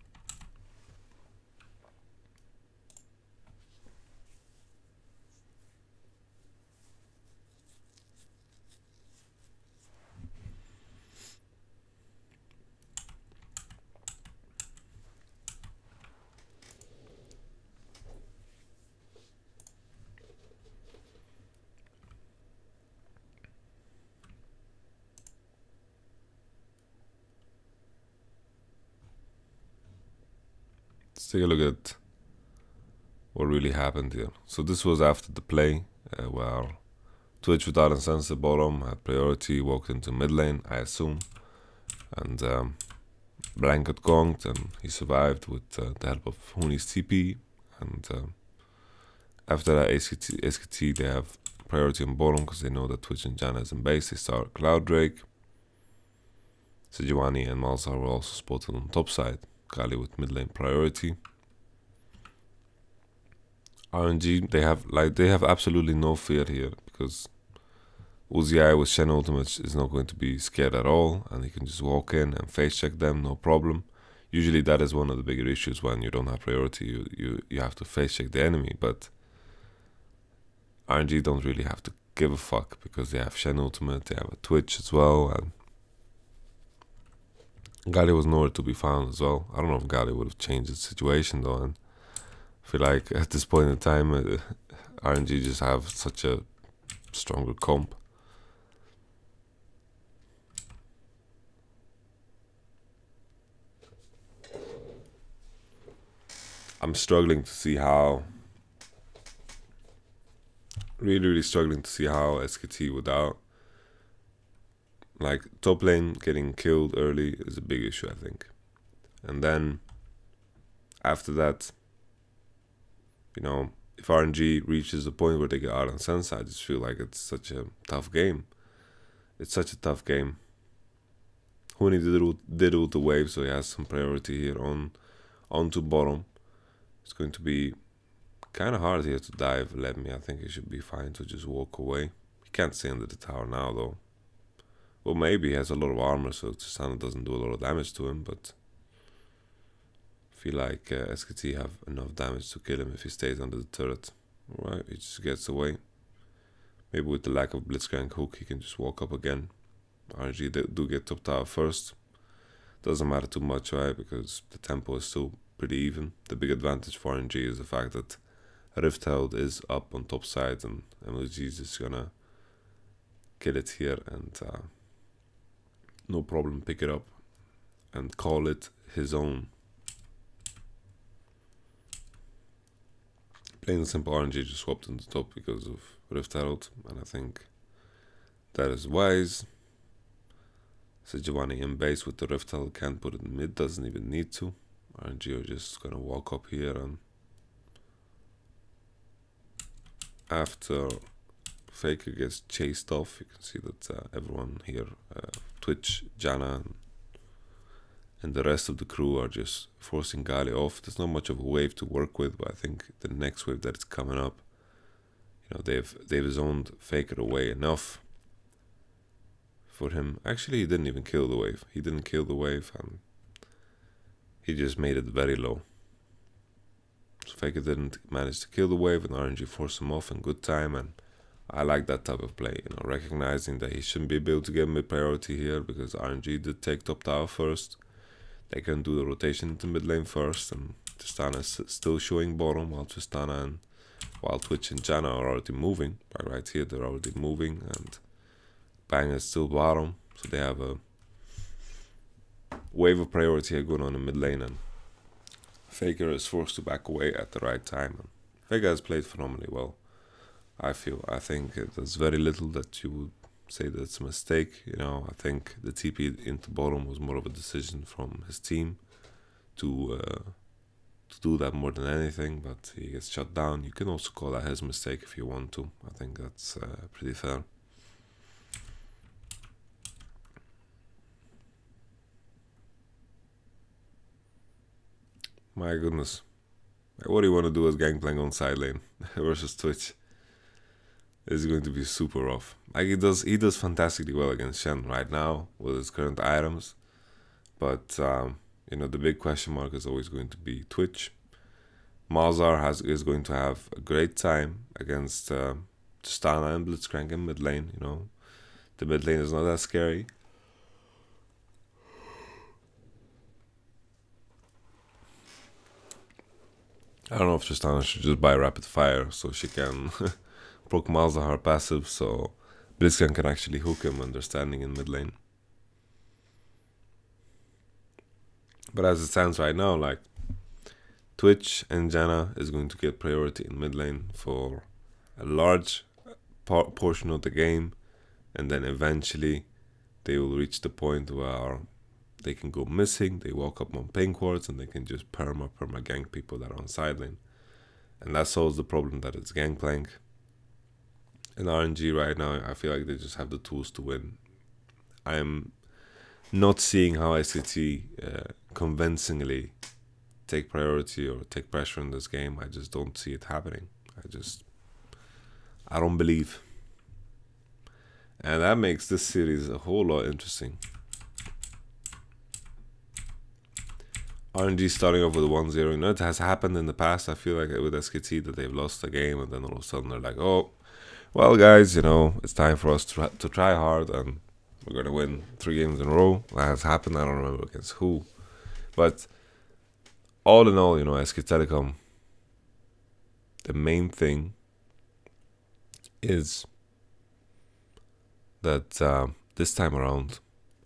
Speaker 1: Let's take a look at what really happened here. So this was after the play where Twitch without Uncensored bottom had priority, walked into mid lane, I assume, and Blanket gonged, and he survived with the help of Huni's TP. And after that, SKT they have priority on bottom because they know that Twitch and Janna is in base. They start Cloud Drake. Sejuani and Malzahar were also spotted on top side. Kali with mid lane priority. RNG they have absolutely no fear here because Uzi with Shen ultimate is not going to be scared at all, and he can just walk in and face check them, no problem. Usually that is one of the bigger issues when you don't have priority. You have to face check the enemy, but RNG don't really have to give a fuck because they have Shen ultimate, they have a Twitch as well, and Gali was nowhere to be found as well. I don't know if Gali would have changed the situation though, and I feel like at this point in time, RNG just have such a stronger comp. I'm struggling to see how, really struggling to see how SKT without, like, top lane getting killed early is a big issue, I think. And then after that, you know, if RNG reaches the point where they get out on sense, I just feel like it's such a tough game. It's such a tough game. Huni did ult the wave, so he has some priority here onto bottom. It's going to be kind of hard here to dive. Let me, I think he should be fine to just walk away. He can't stay under the tower now though. Well, maybe he has a lot of armor, so Tristana doesn't do a lot of damage to him, but I feel like SKT have enough damage to kill him if he stays under the turret. Alright, he just gets away. Maybe with the lack of Blitzcrank hook, he can just walk up again. RNG do get top tower first. Doesn't matter too much, right, because the tempo is still pretty even. The big advantage for RNG is the fact that Rift Herald is up on top side, and MLG is just gonna kill it here and no problem pick it up and call it his own. Plain and simple, RNG just swapped into top because of Rift Herald, and I think that is wise. Sejuani in base with the Rift Herald, can't put it in mid, doesn't even need to. RNG are just gonna walk up here, and after Faker gets chased off, you can see that everyone here, Twitch, Janna, and the rest of the crew are just forcing Gali off. There's not much of a wave to work with, but I think the next wave that is coming up, you know, they've zoned Faker away enough for him. Actually, he didn't even kill the wave. He didn't kill the wave, and he just made it very low. So Faker didn't manage to kill the wave, and RNG forced him off in good time, and I like that type of play, you know, recognizing that he shouldn't be able to get mid priority here because RNG did take top tower first. They can do the rotation into mid lane first, and Tristana is still showing bottom while while Twitch and Janna are already moving. Right here, they're already moving, and Bang is still bottom, so they have a wave of priority here going on in mid lane, and Faker is forced to back away at the right time. And Faker has played phenomenally well, I feel. I think there's very little that you would say that's a mistake. You know, I think the TP into bottom was more of a decision from his team to do that more than anything, but he gets shut down. You can also call that his mistake if you want to. I think that's pretty fair. My goodness. What do you want to do as Gangplank on side lane versus Twitch? It's going to be super rough. Like he does fantastically well against Shen right now with his current items. But you know, the big question mark is always going to be Twitch. Malzahar is going to have a great time against Tristana and Blitzcrank in mid lane, you know. The mid lane is not that scary. I don't know if Tristana should just buy Rapid Fire so she can proc Malzahar passive so Blitzcrank can actually hook him when they're standing in mid lane. But as it stands right now, like, Twitch and Janna is going to get priority in mid lane for a large portion of the game, and then eventually they will reach the point where they can go missing, they walk up on pink wards, and they can just perma gank people that are on side lane. And that solves the problem that it's Gangplank. In RNG right now, I feel like they just have the tools to win. I am not seeing how SKT convincingly take priority or take pressure in this game. I just don't see it happening. I don't believe. And that makes this series a whole lot interesting. RNG starting off with a 1-0. You know, it has happened in the past. I feel like with SKT that they've lost a game and then all of a sudden they're like, oh, well guys, you know, it's time for us to try hard and we're going to win 3 games in a row. That has happened. I don't remember against who. But all in all, you know, SK Telecom, the main thing is that this time around,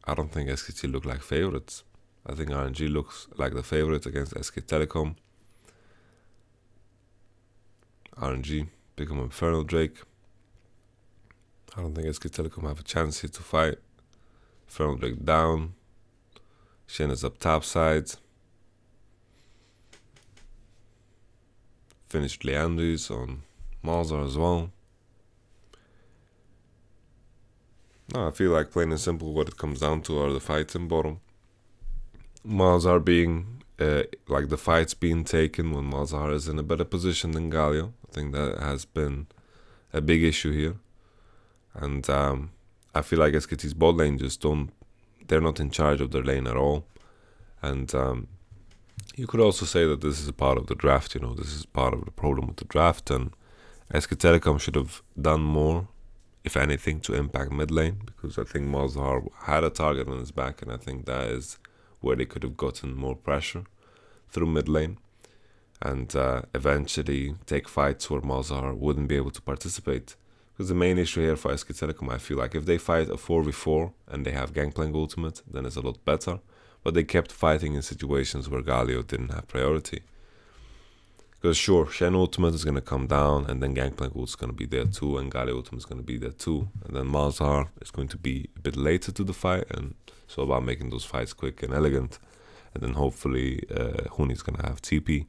Speaker 1: I don't think SKT look like favorites. I think RNG looks like the favorite against SK Telecom. RNG become Infernal Drake. I don't think SK Telecom have a chance here to fight. Infernal Drake down. Shen is up top side. Finished Leandris on Malzahar as well. No, I feel like plain and simple what it comes down to are the fights in bottom. Malzahar being, like the fights being taken when Malzahar is in a better position than Galio. I think that has been a big issue here. And I feel like SKT's bot lane just they're not in charge of their lane at all. And you could also say that this is a part of the draft, you know, this is part of the problem with the draft. And SK Telecom should have done more, if anything, to impact mid lane. Because I think Malzahar had a target on his back, and I think that is where they could have gotten more pressure through mid lane and eventually take fights where Malzahar wouldn't be able to participate. Because the main issue here for SK Telecom, I feel like if they fight a 4v4 and they have Gangplank ultimate, then it's a lot better. But they kept fighting in situations where Galio didn't have priority. Because sure, Shen ultimate is going to come down, and then Gangplank ult is going to be there too, and Galio ultimate is going to be there too. And then Malzahar is going to be a bit later to the fight, and it's all about making those fights quick and elegant. And then hopefully Huni is going to have TP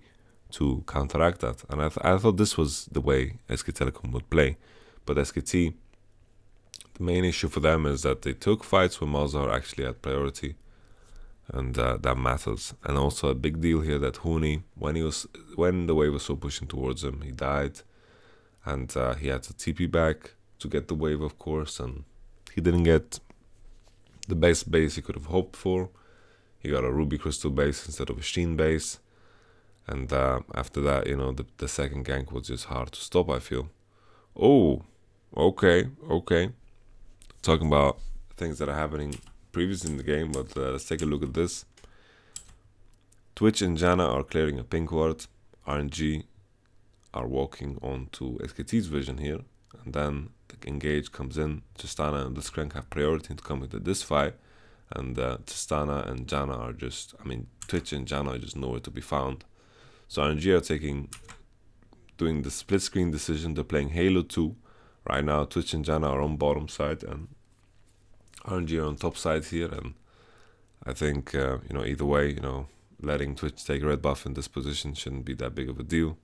Speaker 1: to counteract that. And I thought this was the way SK Telecom would play. But SKT, the main issue for them is that they took fights when Malzahar actually had priority. And that matters. And also a big deal here that Huni, when the wave was so pushing towards him, he died. And he had to TP back to get the wave, of course. And he didn't get the best base he could have hoped for. He got a Ruby Crystal base instead of a Sheen base. And after that, you know, the second gank was just hard to stop, I feel. Oh, okay. Talking about things that are happening previously in the game, but let's take a look at this. Twitch and Janna are clearing a pink ward. RNG are walking onto SKT's vision here. And then the engage comes in. Tristana and Blitzcrank have priority to come into this fight. And Tristana and Janna are just, I mean, Twitch and Janna are just nowhere to be found. So RNG are doing the split screen decision. They're playing Halo 2 right now. Twitch and Janna are on bottom side, and RNG are on top side here. And I think, you know, either way, you know, letting Twitch take red buff in this position shouldn't be that big of a deal.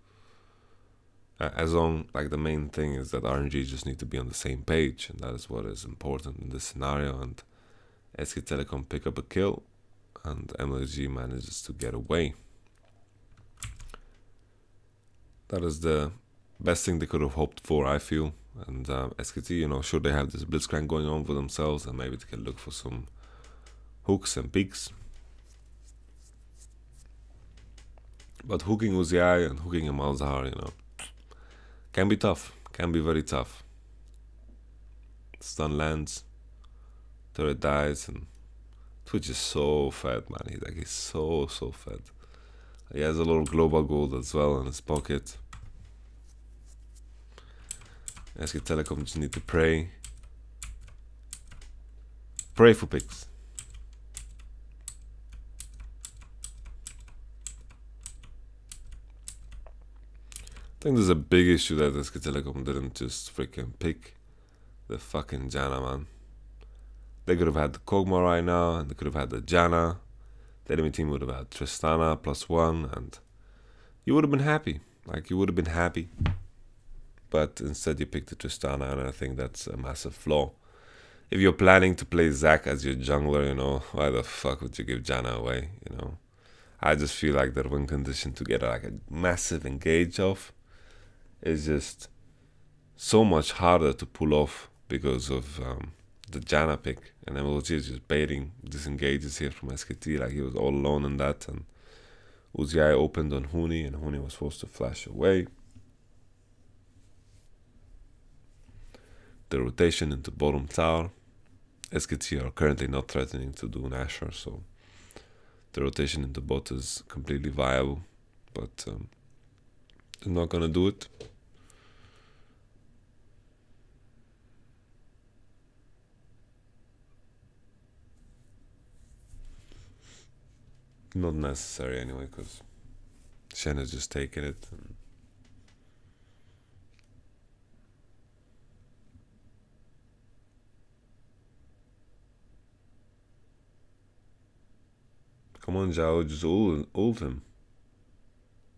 Speaker 1: As long, like, the main thing is that RNG just need to be on the same page, and that is what is important in this scenario. And SK Telecom pick up a kill, and MLG manages to get away. That is the best thing they could have hoped for, I feel. And SKT, you know, sure, they have this blitzcrank going on for themselves, and maybe they can look for some hooks and peaks. But hooking Uzi and hooking a Malzahar, you know, can be tough, can be very tough. Stun lands, turret dies, and Twitch is so fed, man. He's so fed. He has a lot of global gold as well in his pocket. SK Telecom just need to pray. Pray for picks. I think there's a big issue that SK Telecom didn't just freaking pick the fucking Janna, man. They could have had the Kog'Maw right now, and they could have had the Janna. The enemy team would have had Tristana +1, and you would have been happy. Like, you would have been happy. But instead you picked the Tristana, and I think that's a massive flaw. If you're planning to play Zac as your jungler, you know, why the fuck would you give Janna away, you know? I just feel like the win condition to get like a massive engage off is just so much harder to pull off because of the Janna pick. And MLG is just baiting disengages here from SKT, like he was all alone in that. And Uzi opened on Huni, and Huni was forced to flash away. The rotation into bottom tower. SKT are currently not threatening to do Nashor, so the rotation into bot is completely viable, but they're not gonna do it. Not necessary anyway, because Shen has just taken it. Come on, Zhao, just ult him.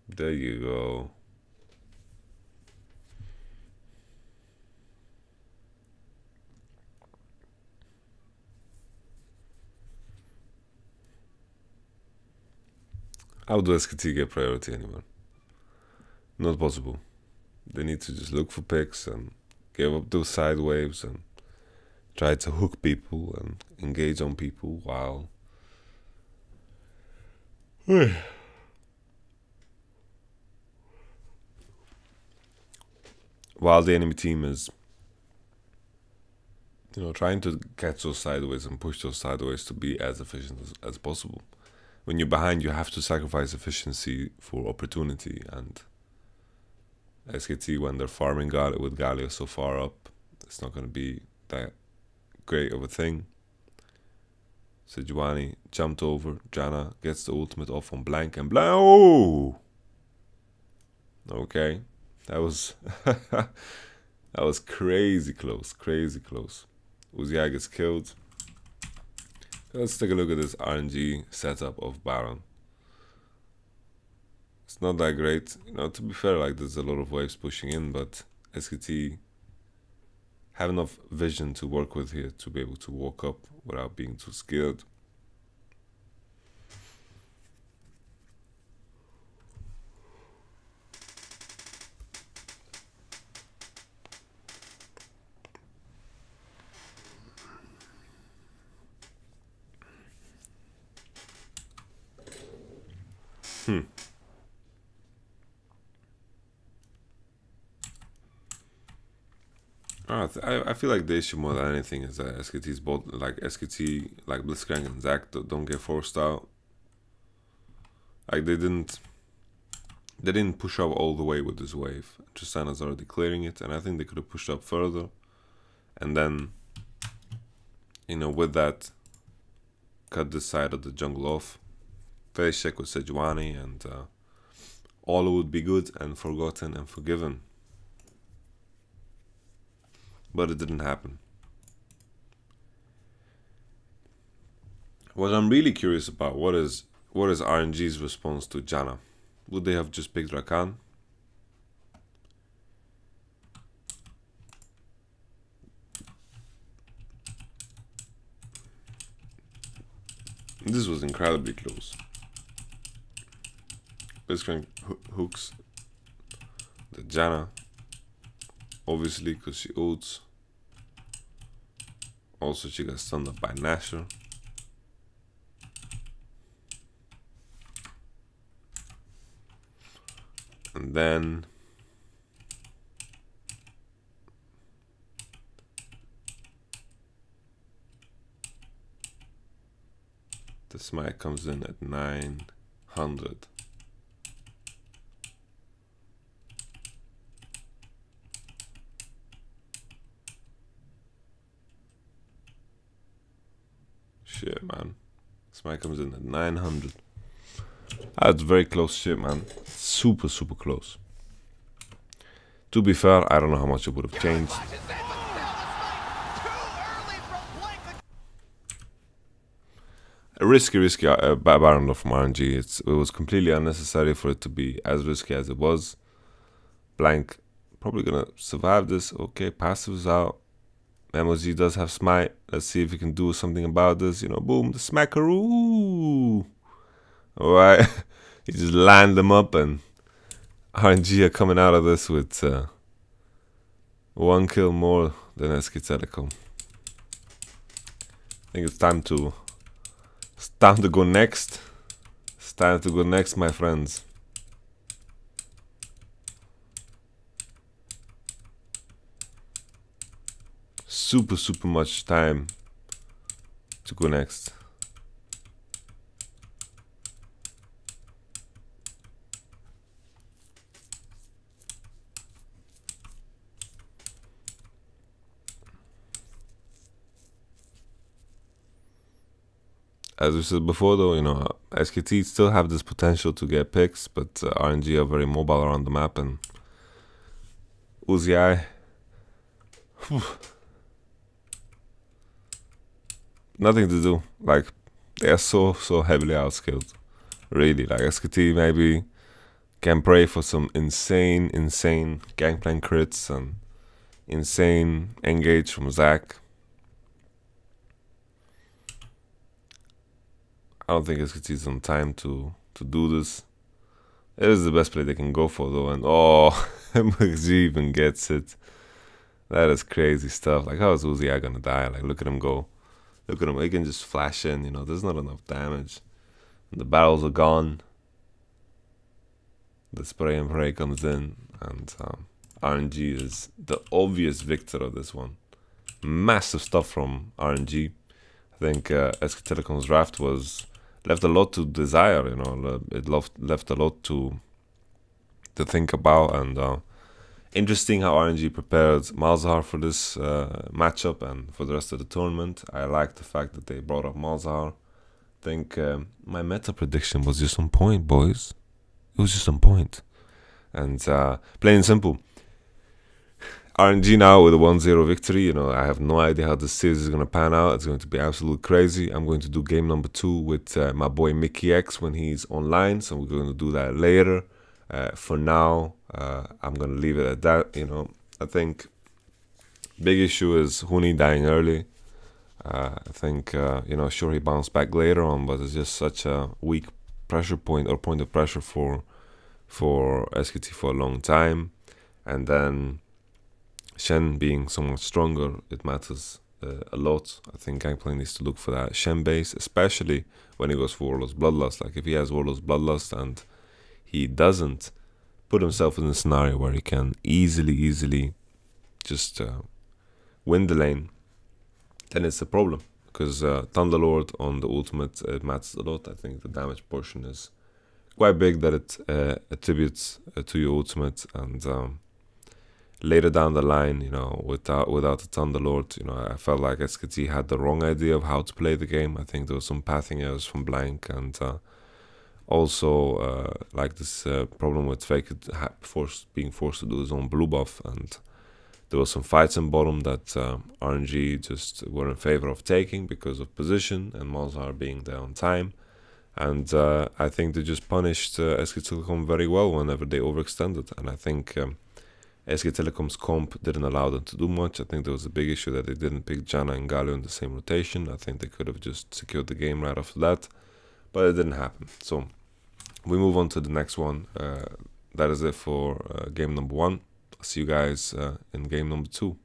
Speaker 1: There you go. How do SKT get priority anymore? Not possible. They need to just look for picks and give up those side waves and try to hook people and engage on people while the enemy team is, you know, trying to catch those sideways and push those sideways to be as efficient as possible. When you're behind, you have to sacrifice efficiency for opportunity, and SKT, when they're farming with Galio so far up, it's not going to be that great of a thing. Sejuani jumped over, Janna gets the ultimate off on Blank, and Blank, oh! Okay, that was that was crazy close, crazy close. Uzi gets killed. Let's take a look at this RNG setup of Baron. It's not that great, you know. To be fair, like, there's a lot of waves pushing in, but SKT have enough vision to work with here to be able to walk up without being too scared. I feel like the issue more than anything is that SKT's both, like SKT, like Blitzcrank and Zac, don't get forced out. Like, they didn't push up all the way with this wave. Tristana's already clearing it, and I think they could have pushed up further. And then, you know, with that, cut this side of the jungle off. Face check with Sejuani, and all would be good and forgotten and forgiven. But it didn't happen. What I'm really curious about, what is RNG's response to Janna? Would they have just picked Rakan? This was incredibly close. Blitzcrank hooks the Janna, obviously, because she ults. Also, she got stunned up by Nashor. And then the smite comes in at 900. Shit, man. Smite comes in at 900. That's very close shit, man. Super, super close. To be fair, I don't know how much it would have changed. A risky Baron from RNG. It was completely unnecessary for it to be as risky as it was. Blank probably gonna survive this. Okay, passives out. MOG does have smite. Let's see if we can do something about this. You know, boom, the smackaroo. Alright. You just line them up, and RNG are coming out of this with 1 kill more than SKT. I think it's time to go next. It's time to go next, my friends. Super, super much time to go next. As we said before, though, you know, SKT still have this potential to get picks, but RNG are very mobile around the map, and Uzi, nothing to do. Like, they are so heavily outskilled. Really, like SKT maybe can pray for some insane gangplank crits and insane engage from Zac. I don't think SKT is on time to do this. It is the best play they can go for, though, and oh, MXG even gets it. That is crazy stuff. Like, how is Uzi gonna die? Like, look at him go. Look at him. He can just flash in. You know, there's not enough damage. The barrels are gone. The spray and pray comes in, and RNG is the obvious victor of this one. Massive stuff from RNG. I think SK Telecom's draft left a lot to desire. You know, it left a lot to think about, and interesting how RNG prepared Malzahar for this matchup and for the rest of the tournament. I like the fact that they brought up Malzahar. I think my meta prediction was just on point, boys. It was just on point. And plain and simple, RNG now with a 1-0 victory. You know, I have no idea how this series is going to pan out. It's going to be absolutely crazy. I'm going to do game number 2 with my boy Mickey X when he's online. So we're going to do that later. For now, I'm going to leave it at that. You know, I think big issue is Huni dying early. I think, you know, sure, he bounced back later on, but it's just such a weak pressure point or point of pressure for SKT for a long time. And then Shen being so much stronger, it matters a lot. I think Gangplank needs to look for that Shen base, especially when he goes for Warlord's Bloodlust. Like, if he has Warlord's Bloodlust and he doesn't put himself in a scenario where he can easily just win the lane, then it's a problem. Because Thunderlord on the ultimate, it matters a lot. I think the damage portion is quite big that it attributes to your ultimate, and later down the line, you know, without the Thunderlord, you know, I felt like SKT had the wrong idea of how to play the game. I think there was some pathing errors from Blank, and also like this problem with Fake being forced to do his own blue buff, and there was some fights in bottom that RNG just were in favor of taking because of position and Malzahar being there on time. And I think they just punished SK Telecom very well whenever they overextended. And I think SK Telecom's comp didn't allow them to do much. I think there was a big issue that they didn't pick Janna and Galio in the same rotation. I think they could have just secured the game right after that, but it didn't happen. So we move on to the next one. That is it for game number 1. I'll see you guys in game number 2.